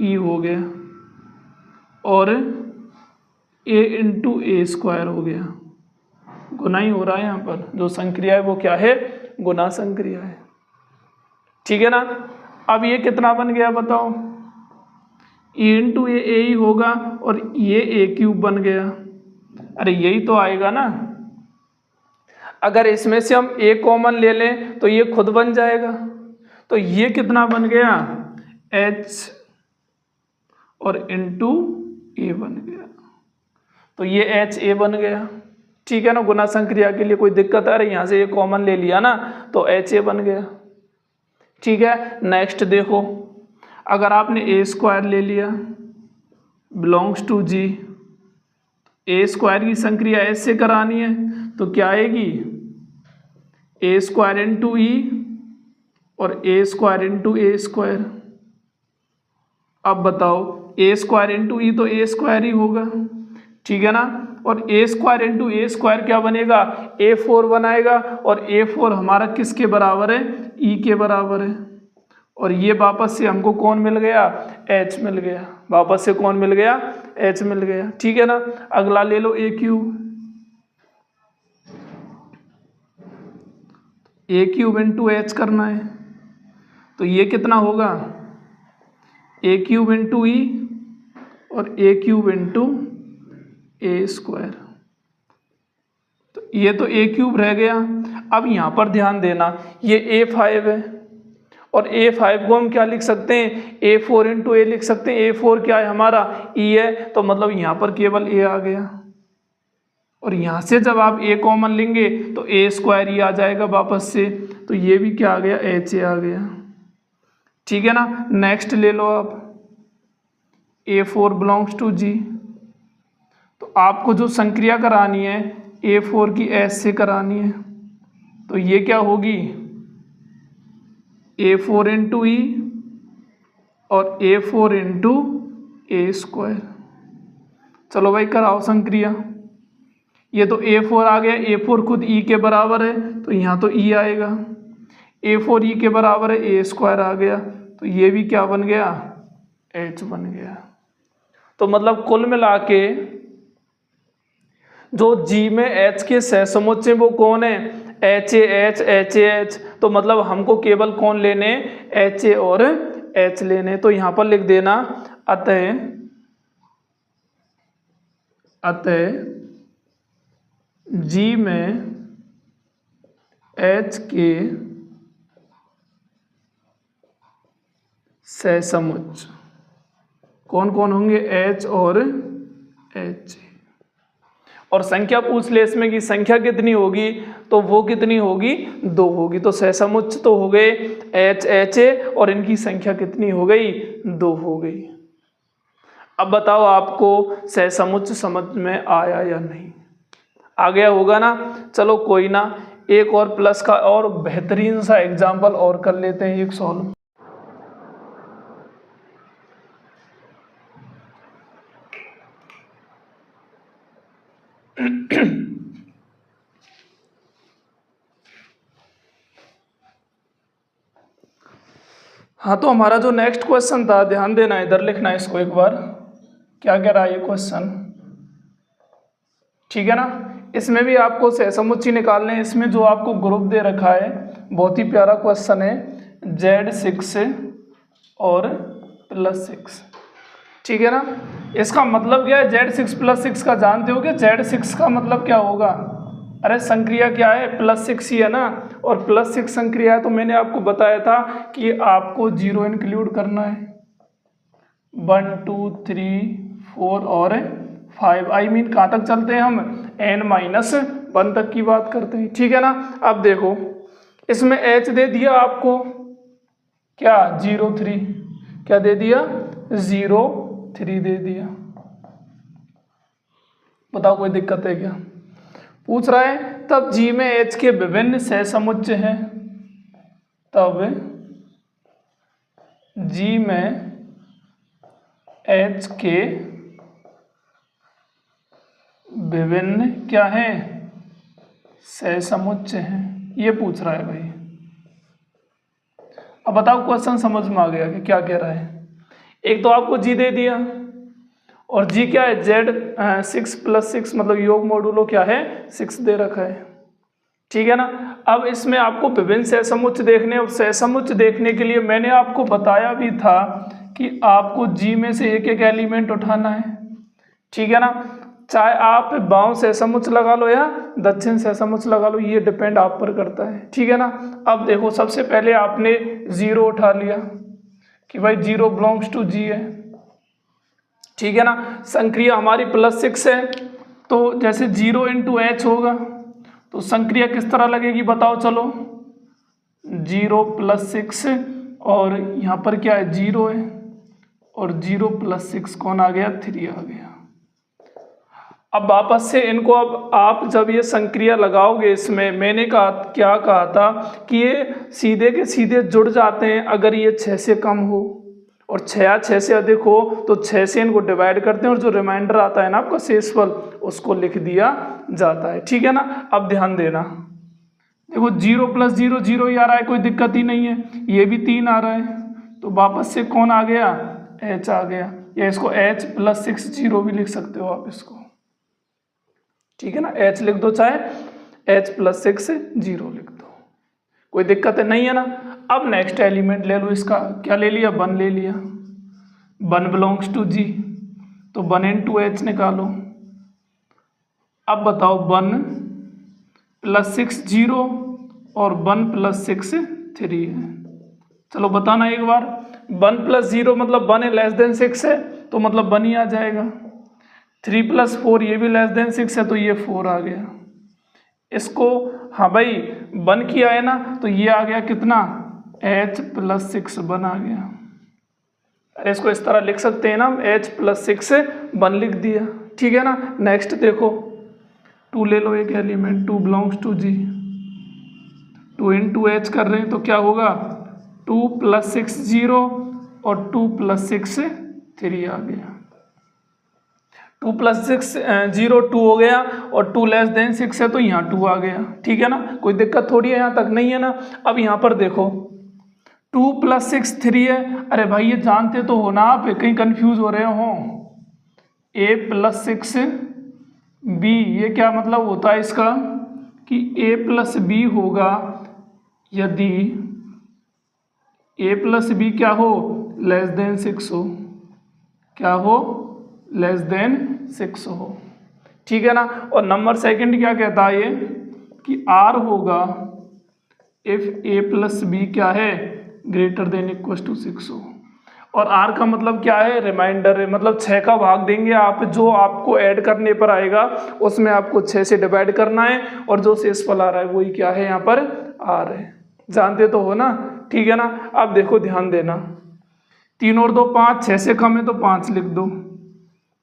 ई हो गया, और ए इंटू ए स्क्वायर हो गया। गुना ही हो रहा है यहाँ पर, जो संक्रिया है वो क्या है, गुना संक्रिया है। ठीक है ना, अब ये कितना बन गया बताओ, ई इंटू ए ही होगा, और ये ए क्यूब बन गया। अरे यही तो आएगा ना, अगर इसमें से हम ए कॉमन ले लें तो ये खुद बन जाएगा। तो ये कितना बन गया, एच और इंटू ए बन गया, तो ये एच ए बन गया। ठीक है ना, गुना संक्रिया के लिए कोई दिक्कत आ रही, यहाँ से ये कॉमन ले लिया ना तो एच ए बन गया। ठीक है, नेक्स्ट देखो, अगर आपने ए स्क्वायर ले लिया belongs to G, A square की संक्रिया एच से करानी है तो क्या आएगी, ए स्क्वायर इंटू ई और ए स्क्वायर इंटू ए स्क्वायर। अब बताओ, ए स्क्वायर इंटू ई तो ए स्क्वायर ही होगा। ठीक है ना, और ए स्क्वायर इंटू ए स्क्वायर क्या बनेगा, A4 बनाएगा, और A4 हमारा किसके बराबर है, ई के बराबर है। और ये वापस से हमको कौन मिल गया, एच मिल गया, वापस से कौन मिल गया, एच मिल गया। ठीक है ना, अगला ले लो ए क्यूब, ए क्यूब इंटू एच करना है, तो ये कितना होगा, ए क्यूब इंटू ई और ए क्यूब इंटू ए स्क्वायर। तो ये तो ए क्यूब रह गया। अब यहाँ पर ध्यान देना, ये A5 है, और A5 को हम क्या लिख सकते हैं, A4 इंटू ए लिख सकते हैं। A4 क्या है हमारा, ई है, तो मतलब यहाँ पर केवल ए आ गया, और यहाँ से जब आप ए कॉमन लेंगे तो ए स्क्वायर ही आ जाएगा वापस से, तो ये भी क्या आ गया, एच ए आ गया। ठीक है ना, नेक्स्ट ले लो आप, A4 बिलोंग्स टू जी, तो आपको जो संक्रिया करानी है A4 की एस से करानी है, तो ये क्या होगी, A4 इंटू ई और A4 इंटू ए स्क्वायर। चलो भाई कराओ संक्रिया, ये तो A4 आ गया, A4 खुद ई के बराबर है तो यहाँ तो ई आएगा, A4 ई के बराबर है, ए स्क्वायर आ गया, तो ये भी क्या बन गया, एच बन गया। तो मतलब कुल मिला के जो जी में एच के सहसमुच्चय वो कौन है, H A H, H A H. तो मतलब हमको केवल कौन लेने, एच ए और एच लेने। तो यहाँ पर लिख देना, अतः जी में एच के सहसमुच्चय कौन कौन होंगे, एच और एच। और संख्या पूछ ले इसमें कि संख्या कितनी होगी, तो वो कितनी होगी, 2 होगी। तो सहसमुच्चय तो हो गए एच एच ए, और इनकी संख्या कितनी हो गई, 2 हो गई। अब बताओ आपको सहसमुच्चय समझ में आया या नहीं, आ गया होगा ना। चलो कोई ना, एक और प्लस का और बेहतरीन सा एग्जाम्पल और कर लेते हैं, एक सॉल्व। हाँ, तो हमारा जो नेक्स्ट क्वेश्चन था, ध्यान देना, इधर लिखना है इसको एक बार, क्या कह रहा है ये क्वेश्चन। ठीक है ना, इसमें भी आपको सहसमुच्चय निकालने हैं। इसमें जो आपको ग्रुप दे रखा है बहुत ही प्यारा क्वेश्चन है, Z6 और +6। ठीक है ना। इसका मतलब क्या है, Z6 + 6 का जानते हो कि Z6 का मतलब क्या होगा, अरे संक्रिया क्या है, +6 ही है ना, और +6 संक्रिया है, तो मैंने आपको बताया था कि आपको 0 इंक्लूड करना है। 1 2 3 4 और 5, आई मीन कहाँ तक चलते हैं हम, n-1 तक की बात करते हैं, ठीक है ना। अब देखो इसमें h दे दिया आपको क्या 0,3, क्या दे दिया 0,3 दे दिया। बताओ कोई दिक्कत है क्या, पूछ रहा है। तब G में H के विभिन्न सहसमुच्चय हैं, तब G में H के विभिन्न क्या हैं, सहसमुच्चय हैं, ये पूछ रहा है भाई। अब बताओ क्वेश्चन समझ में आ गया कि क्या कह रहा है। एक तो आपको G दे दिया और G क्या है, Z6 + 6 मतलब योग मॉडुलो क्या है 6 दे रखा है, ठीक है ना। अब इसमें आपको विभिन्न सहसमुच्चय देखने, और सहसमुच्चय देखने के लिए मैंने आपको बताया भी था कि आपको G में से एक एक एलिमेंट उठाना है, ठीक है ना। चाहे आप बाँव सहसमुच्चय लगा लो या दक्षिण सहसमुच्चय लगा लो, ये डिपेंड आप पर करता है, ठीक है ना। अब देखो सबसे पहले आपने 0 उठा लिया कि भाई 0 बिलोंग्स टू G है, ठीक है ना। संक्रिया हमारी +6 है, तो जैसे 0 × H होगा तो संक्रिया किस तरह लगेगी बताओ, चलो 0 + 6 और यहाँ पर क्या है 0 है, और 0 + 6 कौन आ गया 3 आ गया। अब वापस से इनको, अब आप जब ये संक्रिया लगाओगे इसमें, मैंने कहा क्या कहा था कि ये सीधे के सीधे जुड़ जाते हैं अगर ये 6 से कम हो, और 6 से अधिक हो तो 6 से इनको डिवाइड करते हैं, और जो रिमाइंडर आता है ना आपका शेषफल उसको लिख दिया जाता है, ठीक है ना। अब ध्यान देना, देखो 0 + 0 0 ही आ रहा है, कोई दिक्कत ही नहीं है, ये भी 3 आ रहा है, तो वापस से कौन आ गया H आ गया, या इसको H + 6 0 भी लिख सकते हो आप इसको, ठीक है ना। H लिख दो, चाहे H + 6 0 लिख दो, कोई दिक्कत है नहीं है ना। अब नेक्स्ट एलिमेंट ले लो, इसका क्या ले लिया 1 ले लिया, 1 बिलोंग्स टू G, तो 1 × H निकालो। अब बताओ 1 + 6 0 और 1 + 6 3 है, चलो बताना एक बार। 1 + 0 मतलब 1 < 6 है, तो मतलब 1 ही आ जाएगा। 3 + 4 ये भी < 6 है, तो ये 4 आ गया। इसको हाँ भाई 1 किया है ना, तो ये आ गया कितना H + 6 1 आ गया। अरे इसको इस तरह लिख सकते हैं ना, H + 6 1 लिख दिया, ठीक है ना। नेक्स्ट देखो 2 ले लो एक element, 2 belongs to G, 2 × H कर रहे हैं तो क्या होगा 2 + 6 0 और 2 + 6 3 आ गया। 2 + 6 0 2 हो गया, और 2 < 6 है तो यहाँ 2 आ गया, ठीक है ना। कोई दिक्कत थोड़ी है यहाँ तक, नहीं है ना। अब यहाँ पर देखो 2 + 6 3 है, अरे भाई ये जानते तो हो ना आप, कहीं कंफ्यूज हो रहे हो। A + 6 B, ये क्या मतलब होता है इसका कि A + B होगा यदि A + B क्या हो < 6 हो, क्या हो < 6 हो, ठीक है ना। और नंबर सेकंड क्या कहता है ये कि R होगा इफ A + B क्या है > 6 हो, और R का मतलब क्या है रिमाइंडर है, मतलब 6 का भाग देंगे आप, जो आपको ऐड करने पर आएगा उसमें आपको 6 से डिवाइड करना है, और जो शेषफल आ रहा है वही क्या है यहाँ पर R है, जानते तो हो ना, ठीक है ना। अब देखो ध्यान देना, 3 और 2 5, 6 से कम है तो 5 लिख दो,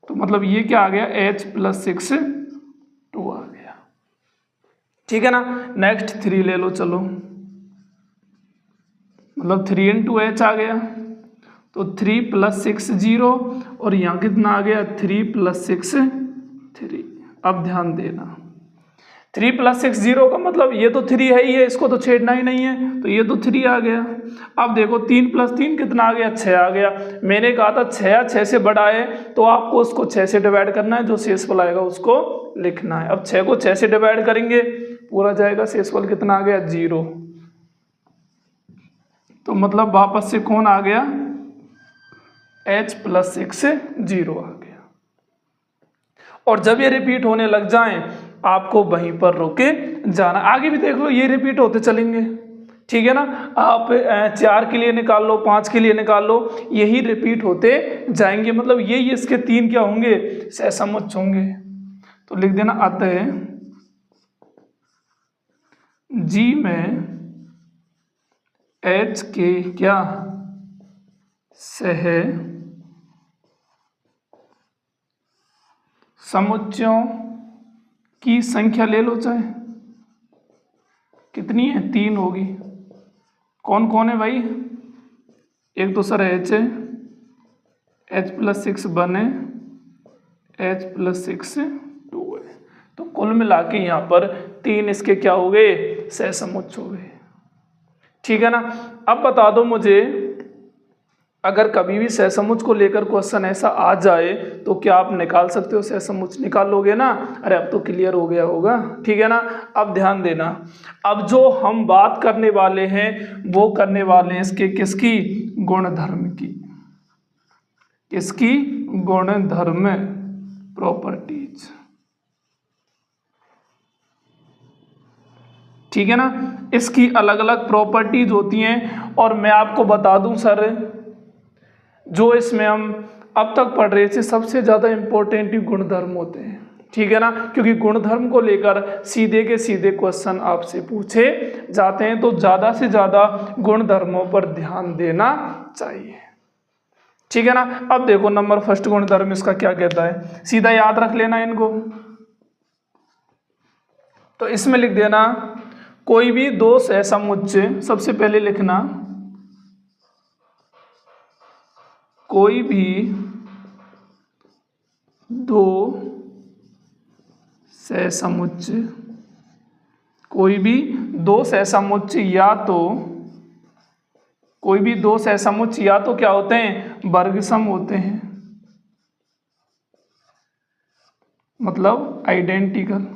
तो मतलब ये क्या आ गया H + 6 2 आ गया, ठीक है ना। नेक्स्ट 3 ले लो चलो, मतलब 3 × H आ गया, तो 3 + 6 0 और यहाँ कितना आ गया 3 + 6 3। अब ध्यान देना 3 + 6 0 का मतलब ये तो 3 है ही है, इसको तो छेड़ना ही नहीं है, तो ये तो 3 आ गया। अब देखो 3 + 3 कितना आ गया 6 आ गया। मैंने कहा था 6 से बड़ा है तो आपको उसको 6 से डिवाइड करना है, जो शेषफल आएगा उसको लिखना है। अब 6 को 6 से डिवाइड करेंगे पूरा जाएगा, शेषफल कितना आ गया 0, तो मतलब वापस से कौन आ गया H+6 0 आ गया। और जब ये रिपीट होने लग जाएं आपको वहीं पर रोके जाना। आगे भी देख लो, ये रिपीट होते चलेंगे, ठीक है ना। आप 4 के लिए निकाल लो, 5 के लिए निकाल लो, यही रिपीट होते जाएंगे। मतलब ये इसके 3 क्या होंगे, सहसमुच्च होंगे। तो लिख देना अतः G में H के क्या सह समुच्चयों की संख्या ले लो, चाहे कितनी है, 3 होगी। कौन कौन है भाई, एक तो सर H है, H+6 1 है, H+6 2 है। तो कुल मिला के यहाँ पर 3 इसके क्या हो गए, सहसमुच्च हो गए, ठीक है ना। अब बता दो मुझे, अगर कभी भी सहसमुच्च को लेकर क्वेश्चन ऐसा आ जाए तो क्या आप निकाल सकते हो, सहसमुच्च निकाल लोगे ना। अरे अब तो क्लियर हो गया होगा, ठीक है ना। अब ध्यान देना, अब जो हम बात करने वाले हैं वो करने वाले हैं इसके किसकी, गुणधर्म की। किसकी, गुणधर्म, प्रॉपर्टीज, ठीक है ना। इसकी अलग अलग प्रॉपर्टीज होती हैं। और मैं आपको बता दूं सर, जो इसमें हम अब तक पढ़ रहे थे सबसे ज़्यादा इम्पोर्टेंट ही गुणधर्म होते हैं, ठीक है ना। क्योंकि गुणधर्म को लेकर सीधे के सीधे क्वेश्चन आपसे पूछे जाते हैं, तो ज़्यादा से ज़्यादा गुणधर्मों पर ध्यान देना चाहिए, ठीक है ना। अब देखो नंबर फर्स्ट गुणधर्म इसका क्या कहता है, सीधा याद रख लेना इनको। तो इसमें लिख देना, कोई भी दो सहसमुच्च, सबसे पहले लिखना कोई भी दो सहसमुच्च, कोई भी दो सहसमुच्च या तो, कोई भी दो सहसमुच्च या तो क्या होते हैं, वर्गसम होते हैं, मतलब आइडेंटिकल,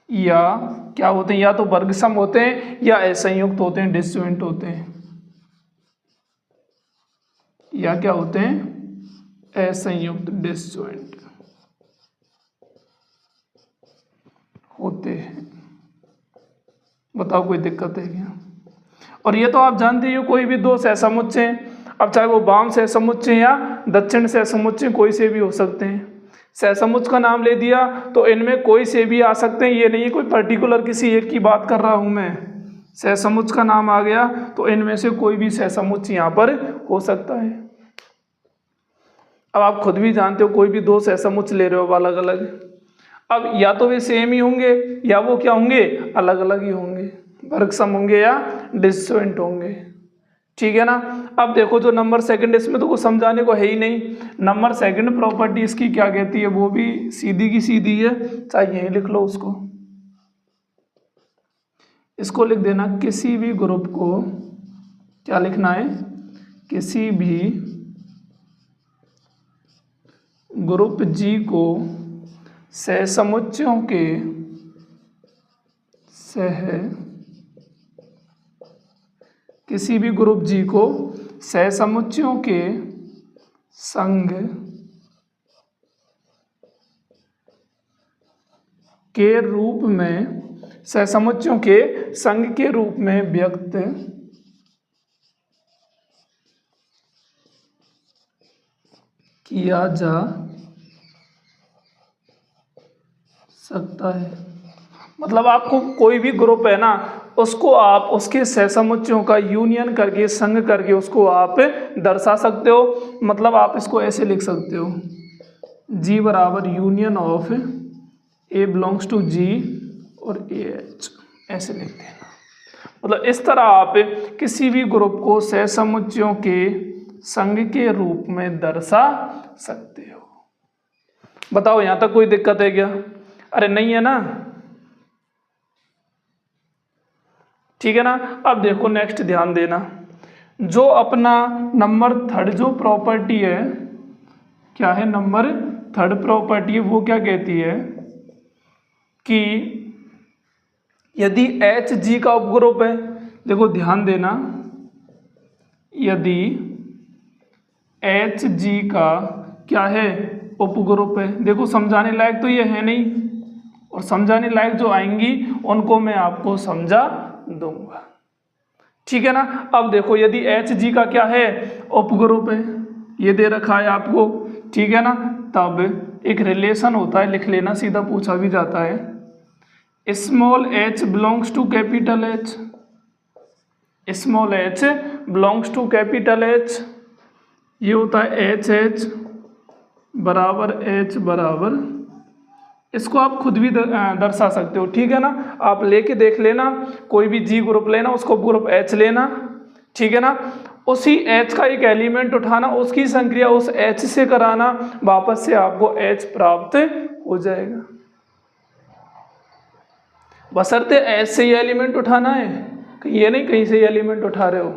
या क्या होते हैं, या तो वर्गसम होते हैं या असंयुक्त होते हैं, डिसजॉइंट होते हैं, या क्या होते हैं, असंयुक्त, डिसजॉइंट होते हैं। बताओ कोई दिक्कत है क्या। और ये तो आप जानते ही हो, कोई भी दो सहसमुच्च हैं, अब चाहे वो वाम सहसमुच्च या दक्षिण सहसमुच्च, कोई से भी हो सकते हैं। सहसमुच्च का नाम ले दिया तो इनमें कोई से भी आ सकते हैं, ये नहीं है कोई पर्टिकुलर किसी एक की बात कर रहा हूं मैं। सहसमुच्च का नाम आ गया तो इनमें से कोई भी सहसमुच्च यहाँ पर हो सकता है। अब आप खुद भी जानते हो, कोई भी दो सहसमुच्च ले रहे हो अलग अलग, अब या तो वे सेम ही होंगे या वो क्या होंगे, अलग अलग ही होंगे, वर्गसम होंगे या डिसजॉइंट होंगे, ठीक है ना। अब देखो जो नंबर सेकंड, इसमें तो कुछ समझाने को है ही नहीं। नंबर सेकंड प्रॉपर्टी इसकी क्या कहती है, वो भी सीधी की सीधी है, चाहे यही लिख लो उसको। इसको लिख देना, किसी भी ग्रुप को, क्या लिखना है, किसी भी ग्रुप जी को सहसमुच्चों के किसी भी ग्रुप जी को सहसमुच्चयों के संघ के रूप में, सहसमुच्चयों के संघ के रूप में व्यक्त किया जा सकता है। मतलब आपको कोई भी ग्रुप है ना, उसको आप उसके सहसमुच्चयों का यूनियन करके, संग करके उसको आप दर्शा सकते हो। मतलब आप इसको ऐसे लिख सकते हो, G बराबर union of A belongs to G और AH, ऐसे लिख देना। मतलब इस तरह आप किसी भी ग्रुप को सहसमुच्चयों के संग के रूप में दर्शा सकते हो। बताओ यहां तक कोई दिक्कत है क्या, अरे नहीं है ना, ठीक है ना। अब देखो नेक्स्ट ध्यान देना, जो अपना नंबर थर्ड जो प्रॉपर्टी है, क्या है, नंबर थर्ड प्रॉपर्टी, वो क्या कहती है कि यदि Hg का उपग्रुप है, देखो ध्यान देना, यदि Hg का क्या है, उपग्रुप है। देखो समझाने लायक तो ये है नहीं, और समझाने लायक जो आएंगी उनको मैं आपको समझा दूंगा, ठीक है ना। अब देखो यदि Hg का क्या है, उपग्रुप है, ये दे रखा है आपको, ठीक है ना। तब एक रिलेशन होता है, लिख लेना, सीधा पूछा भी जाता है। Small h belongs to capital H, small h belongs to capital H, ये होता है H बराबर H बराबर, इसको आप खुद भी दर्शा सकते हो, ठीक है ना। आप लेके देख लेना, कोई भी G ग्रुप लेना, उसको ग्रुप H लेना, ठीक है ना। उसी H का एक एलिमेंट उठाना, उसकी संक्रिया उस H से कराना, वापस से आपको H प्राप्त हो जाएगा, बशर्ते H से ये एलिमेंट उठाना है, ये नहीं कहीं से ये एलिमेंट उठा रहे हो,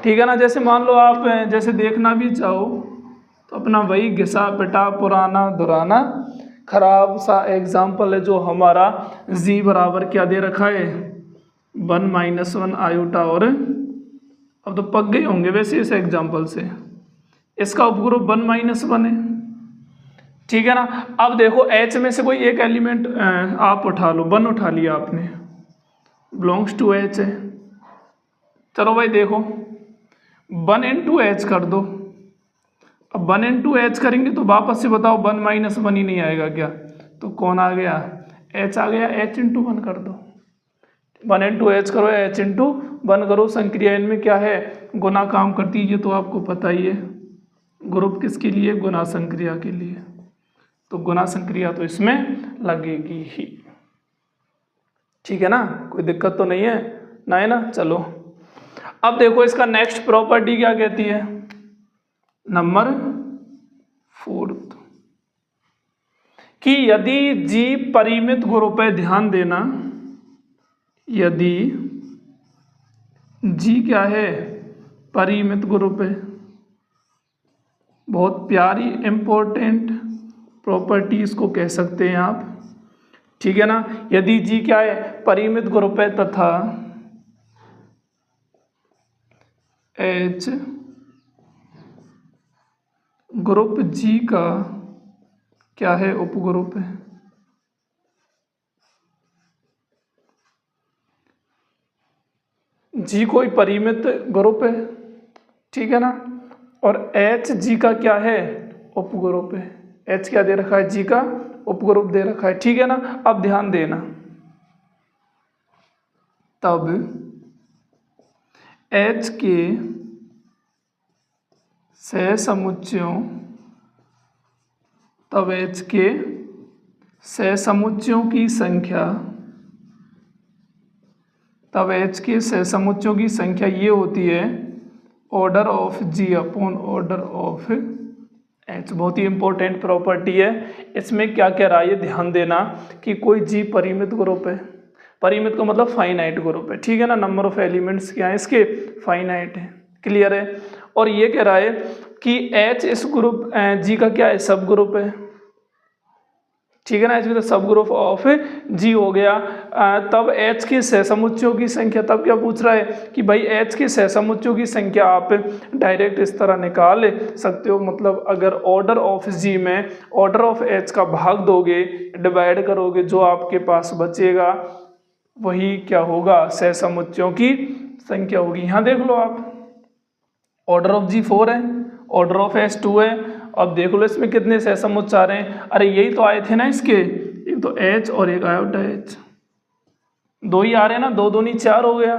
ठीक है ना। जैसे मान लो आप जैसे देखना भी चाहो तो अपना वही घिसा पिटा पुराना दुराना खराब सा एग्जाम्पल है, जो हमारा G बराबर क्या दे रखा है, 1 - 1 आयोटा, और अब तो पक गए होंगे वैसे इस एग्जाम्पल से, इसका उपग्रुप 1 - 1 है, ठीक है ना। अब देखो H में से कोई एक एलिमेंट आप उठा लो, 1 उठा लिया आपने, बिलोंग्स टू H है। चलो भाई देखो 1 × H कर दो, अब 1 × H करेंगे तो वापस से बताओ 1 - 1 ही नहीं आएगा क्या, तो कौन आ गया, H आ गया, H × 1 कर दो, 1 × H करो, H × 1 करो, संक्रिया इनमें क्या है, गुना काम करती है, ये तो आपको पता ही है। ग्रुप किसके लिए, गुना संक्रिया के लिए, तो गुना संक्रिया तो इसमें लगेगी ही, ठीक है ना, कोई दिक्कत तो नहीं है ना, है ना। चलो अब देखो इसका नेक्स्ट प्रॉपर्टी क्या कहती है, नंबर 4, कि यदि G परिमित ग्रुप है, ध्यान देना, यदि G क्या है, परिमित ग्रुप है, बहुत प्यारी इंपॉर्टेंट प्रॉपर्टी इसको कह सकते हैं आप, ठीक है ना। यदि G क्या है, परिमित ग्रुप है तथा H ग्रुप G का क्या है, उपग्रुप है, G कोई परिमित ग्रुप है, ठीक है ना, और H G का क्या है, उपग्रुप है। H क्या दे रखा है, G का उपग्रुप दे रखा है, ठीक है ना। अब ध्यान देना, तब H के सहसमुच्चयों, तब H के सहसमुच्चयों की संख्या, तब H के सहसमुच्चयों की संख्या ये होती है order of G upon order of H। बहुत ही इंपॉर्टेंट प्रॉपर्टी है। इसमें क्या कह रहा है, ये ध्यान देना कि कोई G परिमित ग्रुप है, परिमित का मतलब फाइनाइट ग्रुप है, ठीक है ना। नंबर ऑफ एलिमेंट्स क्या है इसके, फाइनाइट है, क्लियर है। और ये कह रहा है कि H इस ग्रुप G का क्या है, सब ग्रुप है, ठीक है ना। इसमें तो सब ग्रुप ऑफ G हो गया। तब H के सहसमुच्चयों की संख्या, तब क्या पूछ रहा है कि भाई H के सहसमुच्चयों की संख्या आप डायरेक्ट इस तरह निकाल सकते हो, मतलब अगर ऑर्डर ऑफ G में ऑर्डर ऑफ H का भाग दोगे, डिवाइड करोगे, जो आपके पास बचेगा वही क्या होगा, सहसमुच्चयों की संख्या होगी। यहाँ देख लो आप, ऑर्डर ऑफ G 4 है, ऑर्डर ऑफ H 2 है, अब देख लो इसमें कितने सहसमुच्च आ रहे हैं, अरे यही तो आए थे ना इसके, एक तो H और एक आयोटा H, 2 ही आ रहे हैं ना, 2 दूनी 4 हो गया।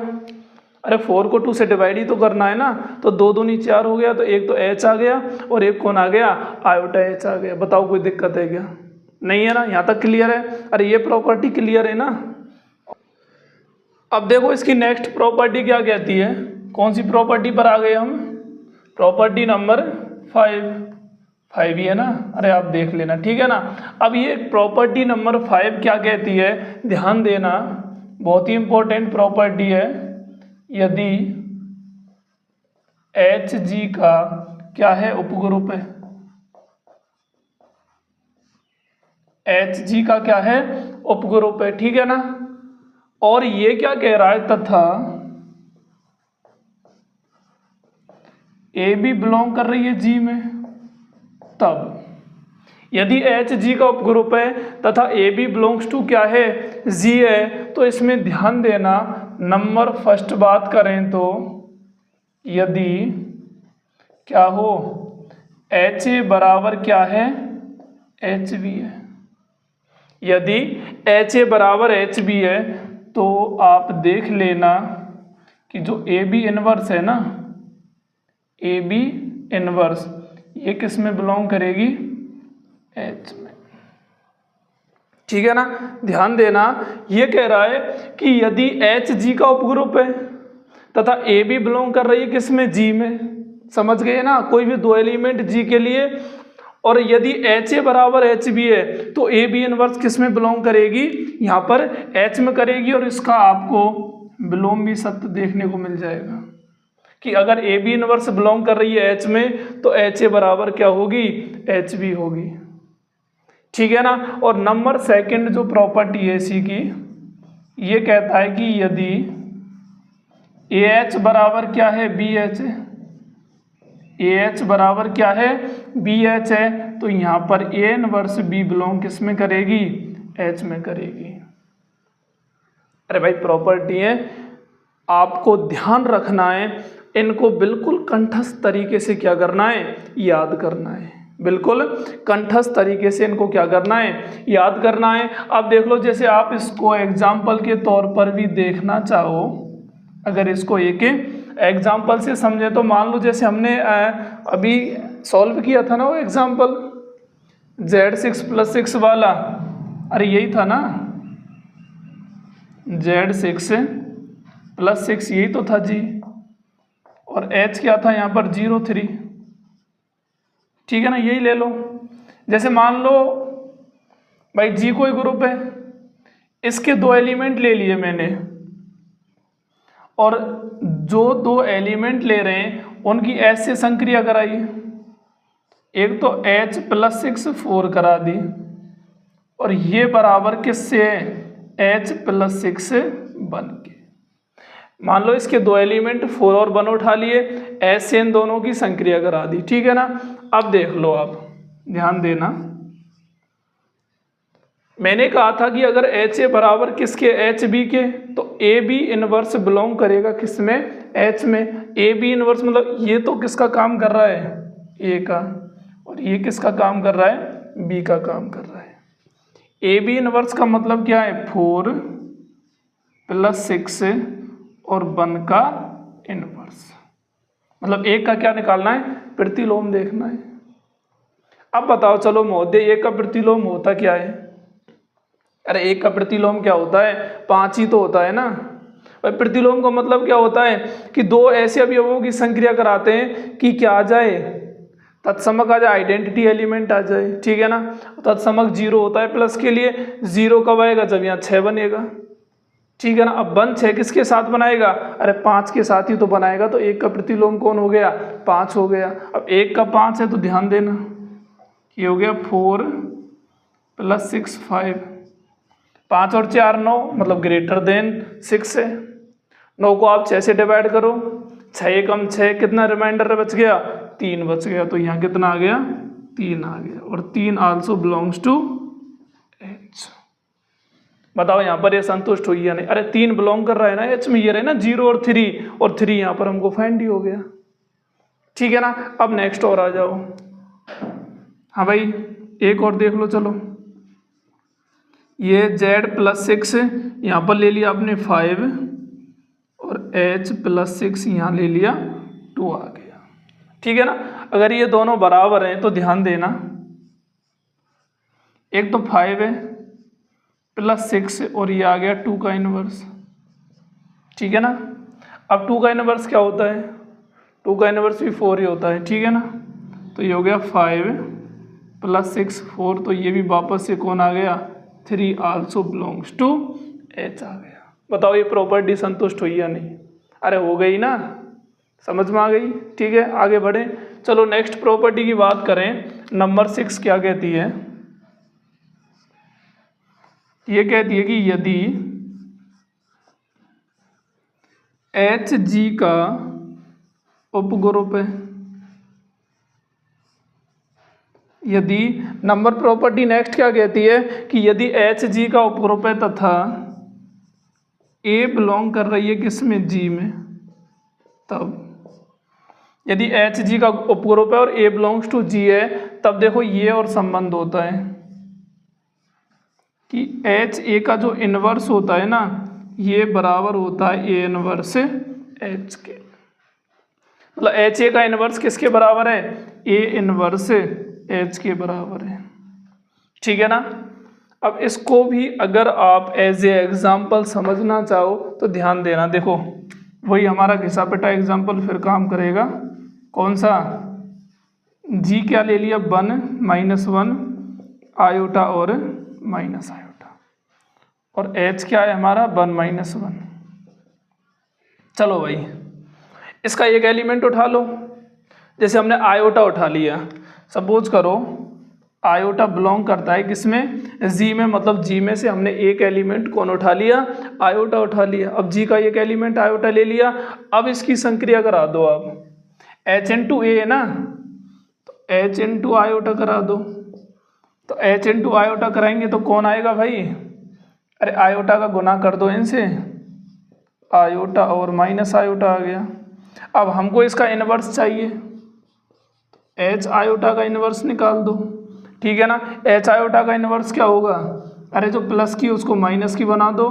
अरे 4 को 2 से डिवाइड ही तो करना है ना, तो 2 दूनी 4 हो गया, तो एक तो H आ गया और एक कौन आ गया, आयोटा H आ गया। बताओ कोई दिक्कत है क्या, नहीं है ना, यहाँ तक क्लियर है। अरे ये प्रॉपर्टी क्लियर है ना। अब देखो इसकी नेक्स्ट प्रॉपर्टी क्या कहती है, कौन सी प्रॉपर्टी पर आ गए हम, प्रॉपर्टी नंबर 5 ही है ना, अरे आप देख लेना, ठीक है ना। अब ये प्रॉपर्टी नंबर 5 क्या कहती है, ध्यान देना, बहुत ही इंपॉर्टेंट प्रॉपर्टी है। यदि Hg का क्या है, उपग्रुप है, Hg का क्या है, उपग्रुप है, ठीक है ना। और ये क्या कह रहा है, तथा ए बी बिलोंग कर रही है जी में, तब यदि एच जी का उपग्रुप है तथा ए बी बिलोंग्स टू क्या है, जी है, तो इसमें ध्यान देना नंबर फर्स्ट बात करें तो यदि क्या हो एच ए बराबर क्या है, एच बी है। यदि एच ए बराबर एच बी है तो आप देख लेना कि जो ए बी इनवर्स है ना, ए बी इनवर्स ये किस में बिलोंग करेगी, एच में। ठीक है ना, ध्यान देना ये कह रहा है कि यदि एच जी का उपग्रुप है तथा ए बी बिलोंग कर रही है किस में, जी में। समझ गए ना, कोई भी दो एलिमेंट जी के लिए, और यदि एच ए बराबर एच बी है तो ए बी इनवर्स किस में बिलोंग करेगी, यहाँ पर एच में करेगी। और इसका आपको विलोम भी सत्य देखने को मिल जाएगा कि अगर ए बी इनवर्स बिलोंग कर रही है एच में तो एच ए बराबर क्या होगी, एच बी होगी। ठीक है ना। और नंबर सेकंड जो प्रॉपर्टी है इसी की, ये कहता है कि यदि ए एच बराबर क्या है, बी एच है, ए एच बराबर क्या है, बी एच है, तो यहाँ पर ए इनवर्स बी बिलोंग किस में करेगी, एच में करेगी। अरे भाई प्रॉपर्टी है, आपको ध्यान रखना है, इनको बिल्कुल कंठस्थ तरीके से क्या करना है, याद करना है। बिल्कुल कंठस्थ तरीके से इनको क्या करना है, याद करना है। अब देख लो, जैसे आप इसको एग्जाम्पल के तौर पर भी देखना चाहो, अगर इसको एक एग्जाम्पल से समझे तो मान लो जैसे हमने अभी सॉल्व किया था ना वो एग्जाम्पल Z6 + 6 वाला, अरे यही था ना, Z6 + 6 यही तो था जी, और H क्या था यहाँ पर 0 3। ठीक है ना, यही ले लो। जैसे मान लो भाई जी कोई ग्रुप है, इसके दो एलिमेंट ले लिए मैंने, और जो दो एलिमेंट ले रहे हैं उनकी एच से संक्रिया कराई। एक तो H + 6 4 करा दी, और ये बराबर किससे है, H + 6 1 के। मान लो इसके दो एलिमेंट 4 और 1 उठा लिए, H से इन दोनों की संक्रिया करा दी। ठीक है ना। अब देख लो, आप ध्यान देना, मैंने कहा था कि अगर एच ए बराबर किसके, एच बी के, तो ए बी इनवर्स बिलोंग करेगा किस में, एच में। ए बी इनवर्स मतलब ये तो किसका काम कर रहा है, ए का, और ये किसका काम कर रहा है, बी का काम कर रहा है। ए बी इनवर्स का मतलब क्या है, 4 + 6 और 1 का इनवर्स, मतलब एक का क्या निकालना है, प्रतिलोम देखना है। अब बताओ चलो महोदय, एक का प्रतिलोम होता क्या है। अरे एक का प्रतिलोम क्या होता है, 5 ही तो होता है ना। भाई प्रतिलोम का मतलब क्या होता है कि दो ऐसे अवयवों की संक्रिया कराते हैं कि क्या आ जाए, तत्समक आ जाए, आइडेंटिटी एलिमेंट आ जाए। ठीक है ना। तत्समक 0 होता है प्लस के लिए, 0 कब आएगा, जब यहाँ 6 बनेगा। ठीक है ना। अब 1 6 किसके साथ बनाएगा, अरे 5 के साथ ही तो बनाएगा, तो एक का प्रतिलोम कौन हो गया, 5 हो गया। अब एक का 5 है तो ध्यान देना, ये हो गया 4 + 6 5, 5 और 4 9, मतलब >6 है। 9 को आप 6 से डिवाइड करो, 6 एकम 6, कितना रिमाइंडर बच गया, 3 बच गया। तो यहाँ कितना आ गया, 3 आ गया, और 3 आल्सो बिलोंग्स टू एच। बताओ यहाँ पर ये संतुष्ट हुई या नहीं। अरे 3 बिलोंग कर रहा है ना एच में, ये रहे ना 0 और 3, और 3 यहाँ पर हमको फाइंड ही हो गया। ठीक है ना। अब नेक्स्ट और आ जाओ। हाँ भाई एक और देख लो चलो, ये Z + 6 यहाँ पर ले लिया आपने 5, और H + 6 यहाँ ले लिया 2 आ गया। ठीक है ना। अगर ये दोनों बराबर हैं तो ध्यान देना, एक तो 5 है + 6 और ये आ गया 2 का इनवर्स। ठीक है ना। अब 2 का इनवर्स क्या होता है, 2 का इनवर्स भी 4 ही होता है। ठीक है ना। तो ये हो गया 5 + 6 4, तो ये भी वापस से कौन आ गया, 3 आल्सो बिलोंग्स टू एच आ गया। बताओ ये प्रॉपर्टी संतुष्ट हुई या नहीं। अरे हो गई ना, समझ में आ गई। ठीक है, आगे बढ़े। चलो नेक्स्ट प्रॉपर्टी की बात करें। नंबर 6 क्या कहती है, ये कहती है कि यदि एच जी का उपग्रुप है, यदि नंबर प्रॉपर्टी नेक्स्ट क्या कहती है कि यदि एच जी का उपग्रुप है तथा ए बिलोंग कर रही है किसमें, जी में, तब यदि एच जी का उपग्रुप है और ए बिलोंग्स टू जी है, तब देखो ये और संबंध होता है कि एच ए का जो इनवर्स होता है ना, ये बराबर होता है ए इनवर्स एच के। मतलब एच ए का इनवर्स किसके बराबर है, ए इनवर्स एच के बराबर है। ठीक है ना। अब इसको भी अगर आप एज ए एग्जाम्पल समझना चाहो तो ध्यान देना, देखो वही हमारा घिसा पिटा एग्जाम्पल फिर काम करेगा। कौन सा, जी क्या ले लिया, 1 - 1 आयोटा और माइनस आयोटा, और एच क्या है हमारा 1 - 1। चलो भाई इसका एक एलिमेंट उठा लो, जैसे हमने आयोटा उठा लिया, सपोज करो आयोटा बिलोंग करता है किसमें, जी में, मतलब जी में से हमने एक एलिमेंट कौन उठा लिया, आयोटा उठा लिया। अब जी का एक एलिमेंट आयोटा ले लिया, अब इसकी संक्रिया करा दो आप, एच इंटू ए है ना, तो एच इंटू आयोटा करा दो। तो एच इंटू आयोटा कराएंगे तो कौन आएगा भाई, अरे आयोटा का गुना कर दो इनसे, आयोटा और माइनस आयोटा आ गया। अब हमको इसका इनवर्स चाहिए, एच आयोटा का इनवर्स निकाल दो। ठीक है ना। एच आयोटा का इनवर्स क्या होगा, अरे जो प्लस की उसको माइनस की बना दो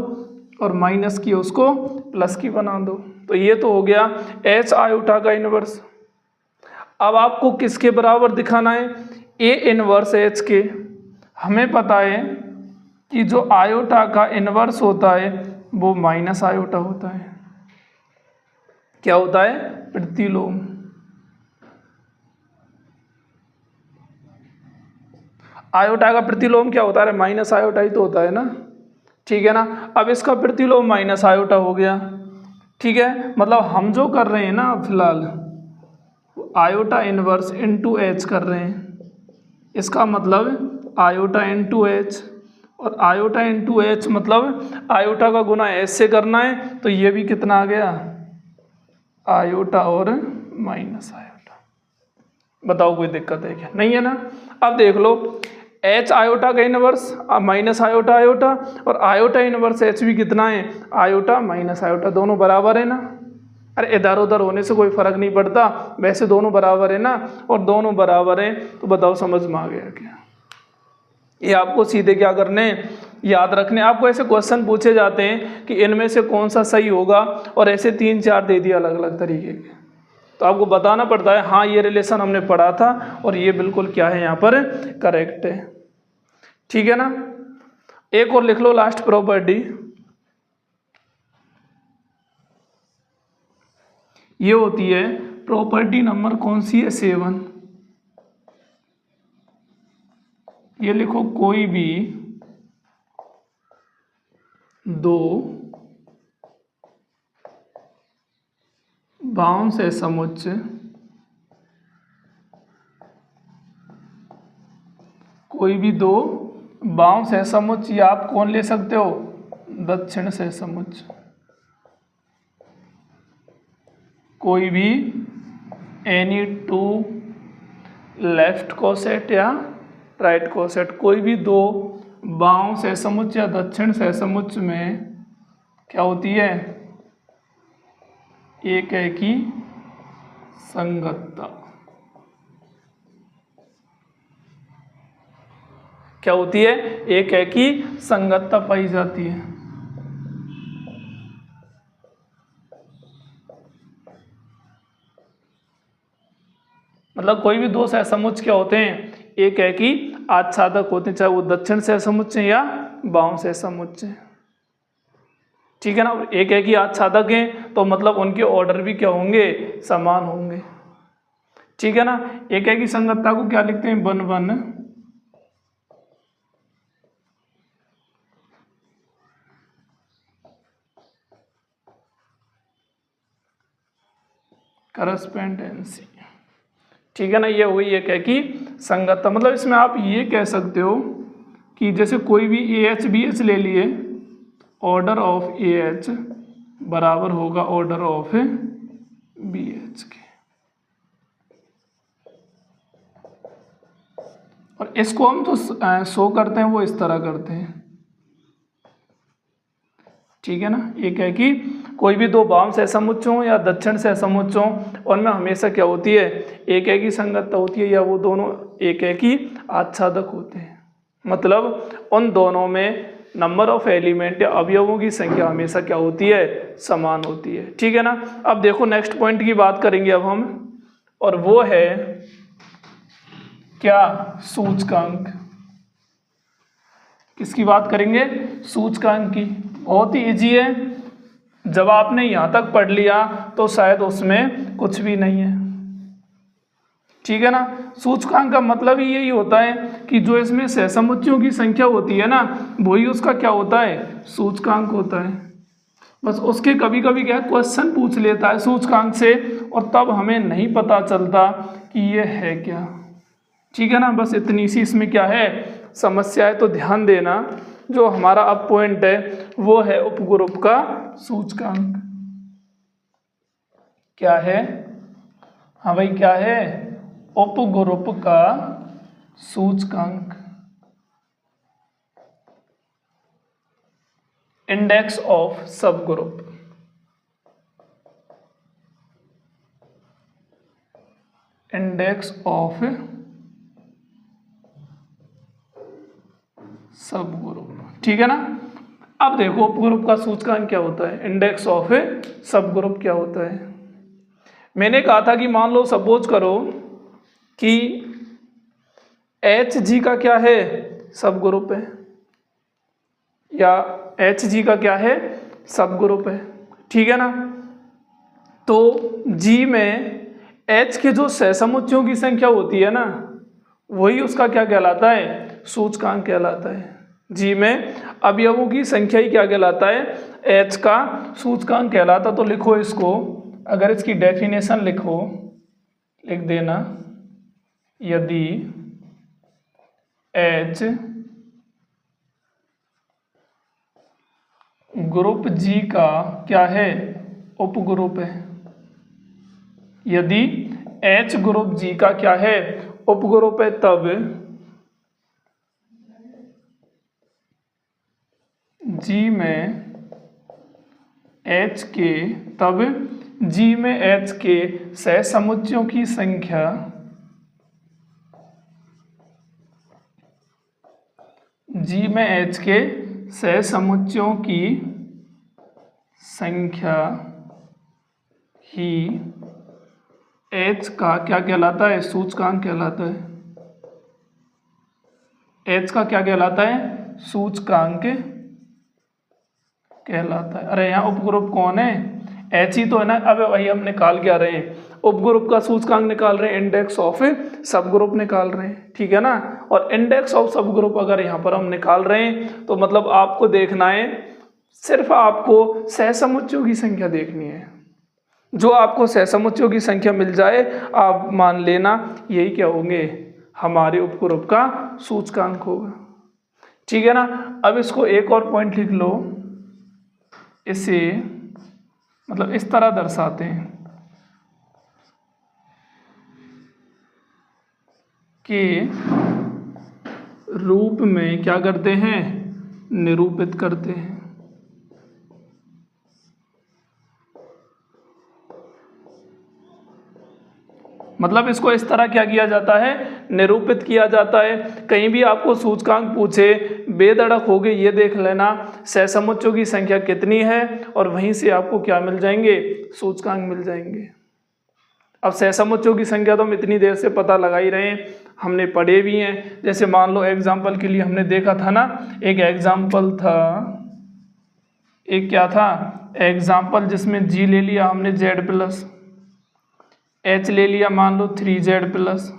और माइनस की उसको प्लस की बना दो, तो ये तो हो गया एच आयोटा का इनवर्स। अब आपको किसके बराबर दिखाना है, ए इनवर्स एच के। हमें पता है कि जो आयोटा का इनवर्स होता है वो माइनस आयोटा होता है। क्या होता है, प्रतिलोम। आयोटा का प्रतिलोम क्या होता है, माइनस आयोटा ही तो होता है ना। ठीक है ना। अब इसका प्रतिलोम माइनस आयोटा हो गया। ठीक है, मतलब हम जो कर रहे हैं ना फिलहाल आयोटा इनवर्स इनटू एच कर रहे हैं, इसका मतलब आयोटा इनटू एच, और आयोटा इनटू एच मतलब आयोटा का गुना एच से करना है, तो ये भी कितना आ गया, आयोटा और माइनस आयोटा। बताओ कोई दिक्कत है क्या, नहीं है ना। अब देख लो एच आयोटा का इनवर्स माइनस आयोटा आयोटा, और आयोटा इनवर्स एच भी कितना है, आयोटा माइनस आयोटा, दोनों बराबर है ना। अरे इधर उधर होने से कोई फर्क नहीं पड़ता, वैसे दोनों बराबर है ना, और दोनों बराबर हैं तो बताओ समझ में आ गया क्या। ये आपको सीधे क्या करने, याद रखने। आपको ऐसे क्वेश्चन पूछे जाते हैं कि इनमें से कौन सा सही होगा, और ऐसे 3-4 दे दिए अलग अलग तरीके के, तो आपको बताना पड़ता है हाँ ये रिलेशन हमने पढ़ा था और ये बिल्कुल क्या है यहाँ पर करेक्ट है। ठीक है ना। एक और लिख लो लास्ट प्रॉपर्टी, ये होती है प्रॉपर्टी नंबर कौन सी है, 7। ये लिखो कोई भी दो बाउंस है समुच्चय, कोई भी दो बाउंस है समुच्चय, या आप कौन ले सकते हो, दक्षिण से समुच्चय, कोई भी एनी टू लेफ्ट कोसेट या राइट कोसेट, कोई भी दो बाएं से समुच्चय या दक्षिण से समुच्चय में क्या होती है, एक है की संगतता। क्या होती है, एक है की संगतता पाई जाती है। मतलब कोई भी दो सहसमुच्चय क्या होते हैं, एक है कि आच्छादक होते हैं, चाहे वो दक्षिण सहसमुच्चय या बाएं सहसमुच्चय। ठीक है ना। एक है कि आच्छादक हैं तो मतलब उनके ऑर्डर भी क्या होंगे, समान होंगे। ठीक है ना। एक है कि संगतता को क्या लिखते हैं, 1-1 करस्पेंडेंसी। ठीक है ना। ये हुई एक है कि संगतता। मतलब इसमें आप ये कह सकते हो कि जैसे कोई भी AH BH ले लिए, ऑर्डर ऑफ AH बराबर होगा ऑर्डर ऑफ BH के। और इसको हम जो शो करते हैं वो इस तरह करते हैं, ठीक है ना। एक है कि कोई भी दो वाम सहसमुच्च हों या दक्षिण सहसमुच्च हों, उनमें हमेशा क्या होती है, एक है कि संगतता होती है, या वो दोनों एक है कि आच्छादक होते हैं। मतलब उन दोनों में नंबर ऑफ एलिमेंट या अवयवों की संख्या हमेशा क्या होती है, समान होती है, ठीक है ना। अब देखो नेक्स्ट पॉइंट की बात करेंगे अब हम, और वो है क्या, सूचकांक। किसकी बात करेंगे, सूचकांक की। बहुत ही इजी है, जब आपने यहाँ तक पढ़ लिया तो शायद उसमें कुछ भी नहीं है, ठीक है ना। सूचकांक का मतलब ही यही होता है कि जो इसमें सहसमुच्चों की संख्या होती है ना, वही उसका क्या होता है, सूचकांक होता है। बस उसके कभी कभी क्या क्वेश्चन पूछ लेता है सूचकांक से, और तब हमें नहीं पता चलता कि ये है क्या, ठीक है ना। बस इतनी सी इसमें क्या है समस्या है। तो ध्यान देना, जो हमारा अब पॉइंट है वो है उपग्रुप का सूचकांक। क्या है, हाँ भाई क्या है, उपग्रुप का सूचकांक, इंडेक्स ऑफ सब ग्रुप। इंडेक्स ऑफ सब ग्रुप, ठीक है ना। अब देखो उपग्रुप का सूचकांक क्या होता है, इंडेक्स ऑफ सब ग्रुप क्या होता है। मैंने कहा था कि मान लो सपोज करो कि Hg का क्या है, सब ग्रुप है, या Hg का क्या है, सब ग्रुप है, ठीक है ना। तो G में H के जो सहसमुच्चों की संख्या होती है ना, वही उसका क्या कहलाता है, सूचकांक कहलाता है। G में अवयवों की संख्या ही क्या कहलाता है, H का सूचकांक कहलाता। तो लिखो इसको, अगर इसकी डेफिनेशन लिख देना, यदि H ग्रुप G का क्या है, उपग्रुप है, यदि H ग्रुप G का क्या है, उपग्रुप है, तब G में H के सहसमुच्चों की संख्या G में H के सहसमुच्चों की संख्या ही H का क्या कहलाता है, सूचकांक कहलाता है। H का क्या कहलाता है, सूचकांक कहलाता है। अरे यहाँ उपग्रुप कौन है, H ही तो है ना। अब वही हम निकाल क्या रहे हैं, उपग्रुप का सूचकांक निकाल रहे हैं, इंडेक्स ऑफ सब ग्रुप निकाल रहे हैं, ठीक है ना। और इंडेक्स ऑफ सब ग्रुप अगर यहाँ पर हम निकाल रहे हैं तो मतलब आपको देखना है, सिर्फ आपको सहसमुच्चों की संख्या देखनी है। जो आपको सहसमुच्चों की संख्या मिल जाए, आप मान लेना यही क्या होंगे, हमारे उपग्रुप का सूचकांक होगा, ठीक है ना। अब इसको एक और पॉइंट लिख लो, इसे मतलब इस तरह दर्शाते हैं कि रूप में क्या करते हैं, निरूपित करते हैं। मतलब इसको इस तरह क्या किया जाता है, निरूपित किया जाता है। कहीं भी आपको सूचकांक पूछे, बेधड़क हो गए ये देख लेना सहसमुच्चों की संख्या कितनी है, और वहीं से आपको क्या मिल जाएंगे, सूचकांक मिल जाएंगे। अब सहसमुच्चों की संख्या तो हम इतनी देर से पता लगा ही रहे हैं, हमने पढ़े भी हैं। जैसे मान लो एग्जाम्पल के लिए हमने देखा था ना, एक एग्जाम्पल था, एक क्या था एग्जाम्पल, जिसमें G ले लिया हमने Z प्लस, H ले लिया मान लो 3Z प्लस।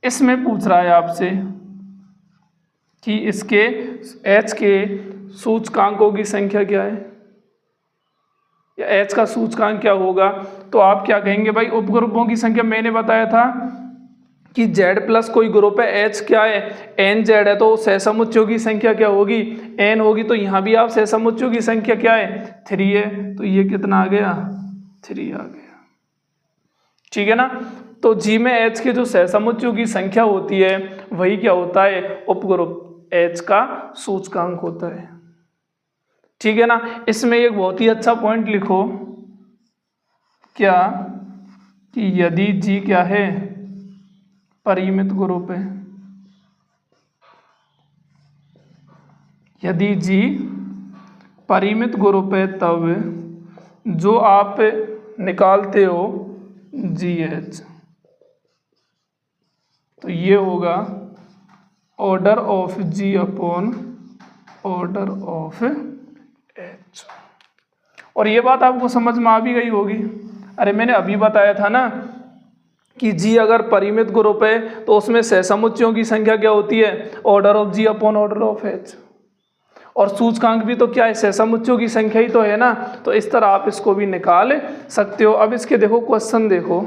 इसमें पूछ रहा है आपसे कि इसके H के सूचकांकों की संख्या क्या है, या H का सूचकांक क्या होगा। तो आप क्या कहेंगे, भाई उपग्रुपों की संख्या मैंने बताया था कि Z प्लस कोई ग्रुप है, H क्या है, NZ है, तो सहसमुच्चों की संख्या क्या होगी, N होगी। तो यहाँ भी आप सहसमुच्चों की संख्या क्या है, 3 है, तो ये कितना आ गया, 3 आ गया, ठीक है ना। तो जी में एच के जो सहसमुच्चों की संख्या होती है वही क्या होता है, उपग्रुप एच का सूचकांक होता है। ठीक है ना। इसमें एक बहुत ही अच्छा पॉइंट लिखो, क्या कि यदि जी क्या है, परिमित ग्रुप है, यदि जी परिमित ग्रुप है तब जो आप निकालते हो जी एच, तो ये होगा order of G upon order of H. और ये बात आपको समझ में आ भी गई होगी। अरे मैंने अभी बताया था ना कि जी अगर परिमित ग्रुप है तो उसमें सहसमुच्चयों की संख्या क्या होती है, order of G upon order of H. और सूचकांक भी तो क्या है, सहसमुच्चयों की संख्या ही तो है ना। तो इस तरह आप इसको भी निकाल सकते हो। अब इसके देखो क्वेश्चन देखो,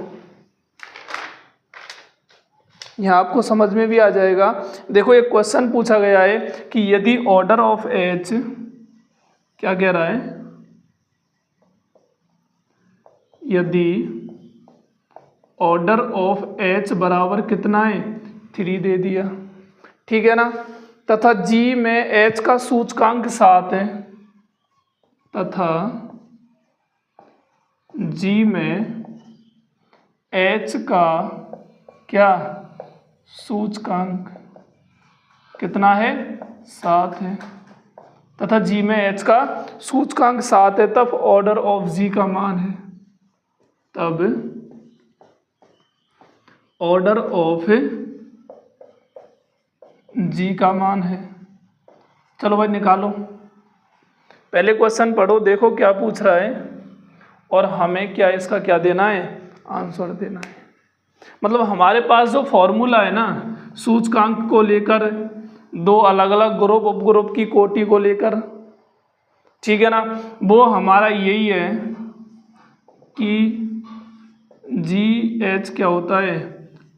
यहाँ आपको समझ में भी आ जाएगा। देखो एक क्वेश्चन पूछा गया है कि यदि ऑर्डर ऑफ एच, क्या कह रहा है, यदि ऑर्डर ऑफ एच बराबर कितना है, 3 दे दिया, ठीक है ना, तथा जी में एच का सूचकांक 7 है, तथा जी में एच का क्या सूचकांक कितना है, 7 है, तथा जी में एच का सूचकांक 7 है, तब ऑर्डर ऑफ जी का मान है, तब ऑर्डर ऑफ जी का मान है। चलो भाई निकालो, पहले क्वेश्चन पढ़ो, देखो क्या पूछ रहा है और हमें क्या इसका क्या देना है, आंसर देना है। मतलब हमारे पास जो फॉर्मूला है ना सूचकांक को लेकर, दो अलग अलग ग्रुप उपग्रुप की कोटि को लेकर, ठीक है ना, वो हमारा यही है कि जी एच क्या होता है,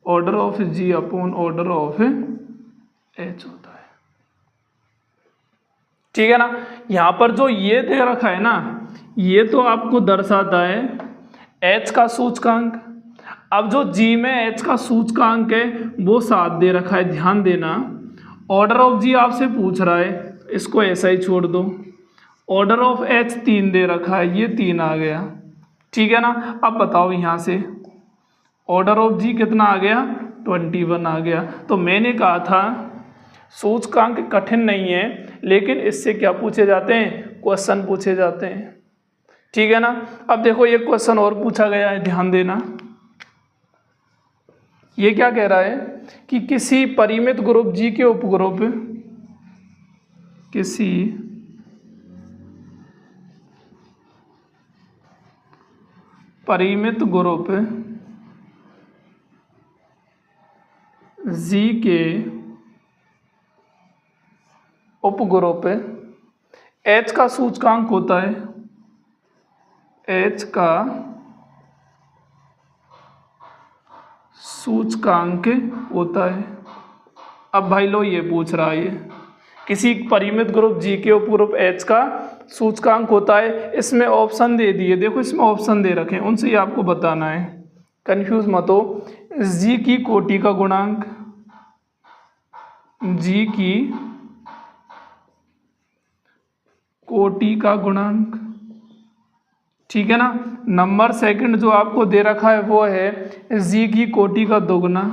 order of G upon order of H होता है। ठीक है ना। यहां पर जो ये दे रखा है ना, ये तो आपको दर्शाता है एच का सूचकांक। अब जो जी में एच का सूचकांक है वो 7 दे रखा है, ध्यान देना। ऑर्डर ऑफ जी आपसे पूछ रहा है, इसको ऐसा ही छोड़ दो। ऑर्डर ऑफ एच 3 दे रखा है, ये 3 आ गया, ठीक है ना। अब बताओ यहाँ से ऑर्डर ऑफ जी कितना आ गया, 21 आ गया। तो मैंने कहा था सूचकांक कठिन नहीं है, लेकिन इससे क्या पूछे जाते हैं, क्वेश्चन पूछे जाते हैं, ठीक है ना। अब देखो एक क्वेश्चन और पूछा गया है, ध्यान देना। ये क्या कह रहा है कि किसी परिमित ग्रुप जी के उपग्रुप, किसी परिमित ग्रुप जी के उपग्रुप एच का सूचकांक होता है, एच का सूचकांक होता है। अब भाई लो ये पूछ रहा है, ये किसी परिमित ग्रुप जी के उपग्रुप एच का सूचकांक होता है। इसमें ऑप्शन दे दिए, देखो इसमें ऑप्शन दे रखे हैं, उनसे ही आपको बताना है, कंफ्यूज मत हो। जी की कोटि का गुणांक, जी की कोटि का गुणांक, ठीक है ना। नंबर सेकंड जो आपको दे रखा है वो है जी की कोटि का दोगुना,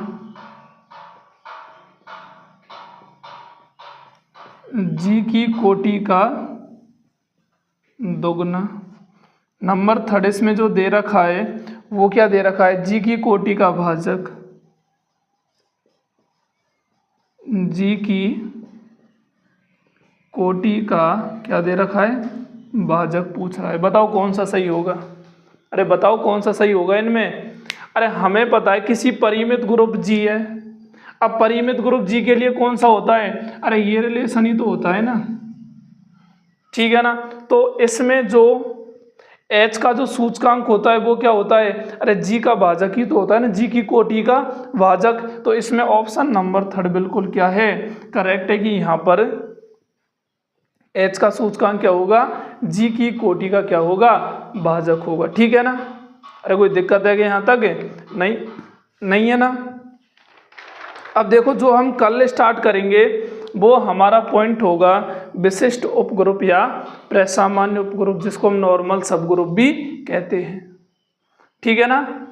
जी की कोटि का दोगुना। नंबर थर्ड इसमें जो दे रखा है वो क्या दे रखा है, जी की कोटि का भाजक, जी की कोटि का क्या दे रखा है, भाजक पूछ रहा है। बताओ कौन सा सही होगा, अरे बताओ कौन सा सही होगा इनमें। अरे हमें पता है किसी परिमित ग्रुप जी है, अब परिमित ग्रुप जी के लिए कौन सा होता है, अरे ये रिलेशन ही तो होता है ना, ठीक है ना। तो इसमें जो एच का जो सूचकांक होता है वो क्या होता है, अरे जी का भाजक ही तो होता है ना, जी की कोटि का भाजक। तो इसमें ऑप्शन नंबर थर्ड बिल्कुल क्या है, करेक्ट है कि यहाँ पर एच का सूचकांक क्या होगा, जी की कोटि का क्या होगा, भाजक होगा, ठीक है ना। अरे कोई दिक्कत है कि यहाँ तक नहीं, नहीं है ना। अब देखो जो हम कल स्टार्ट करेंगे वो हमारा पॉइंट होगा विशिष्ट उपग्रुप या प्रसामान्य उपग्रुप, जिसको हम नॉर्मल सब ग्रुप भी कहते हैं। ठीक है ना।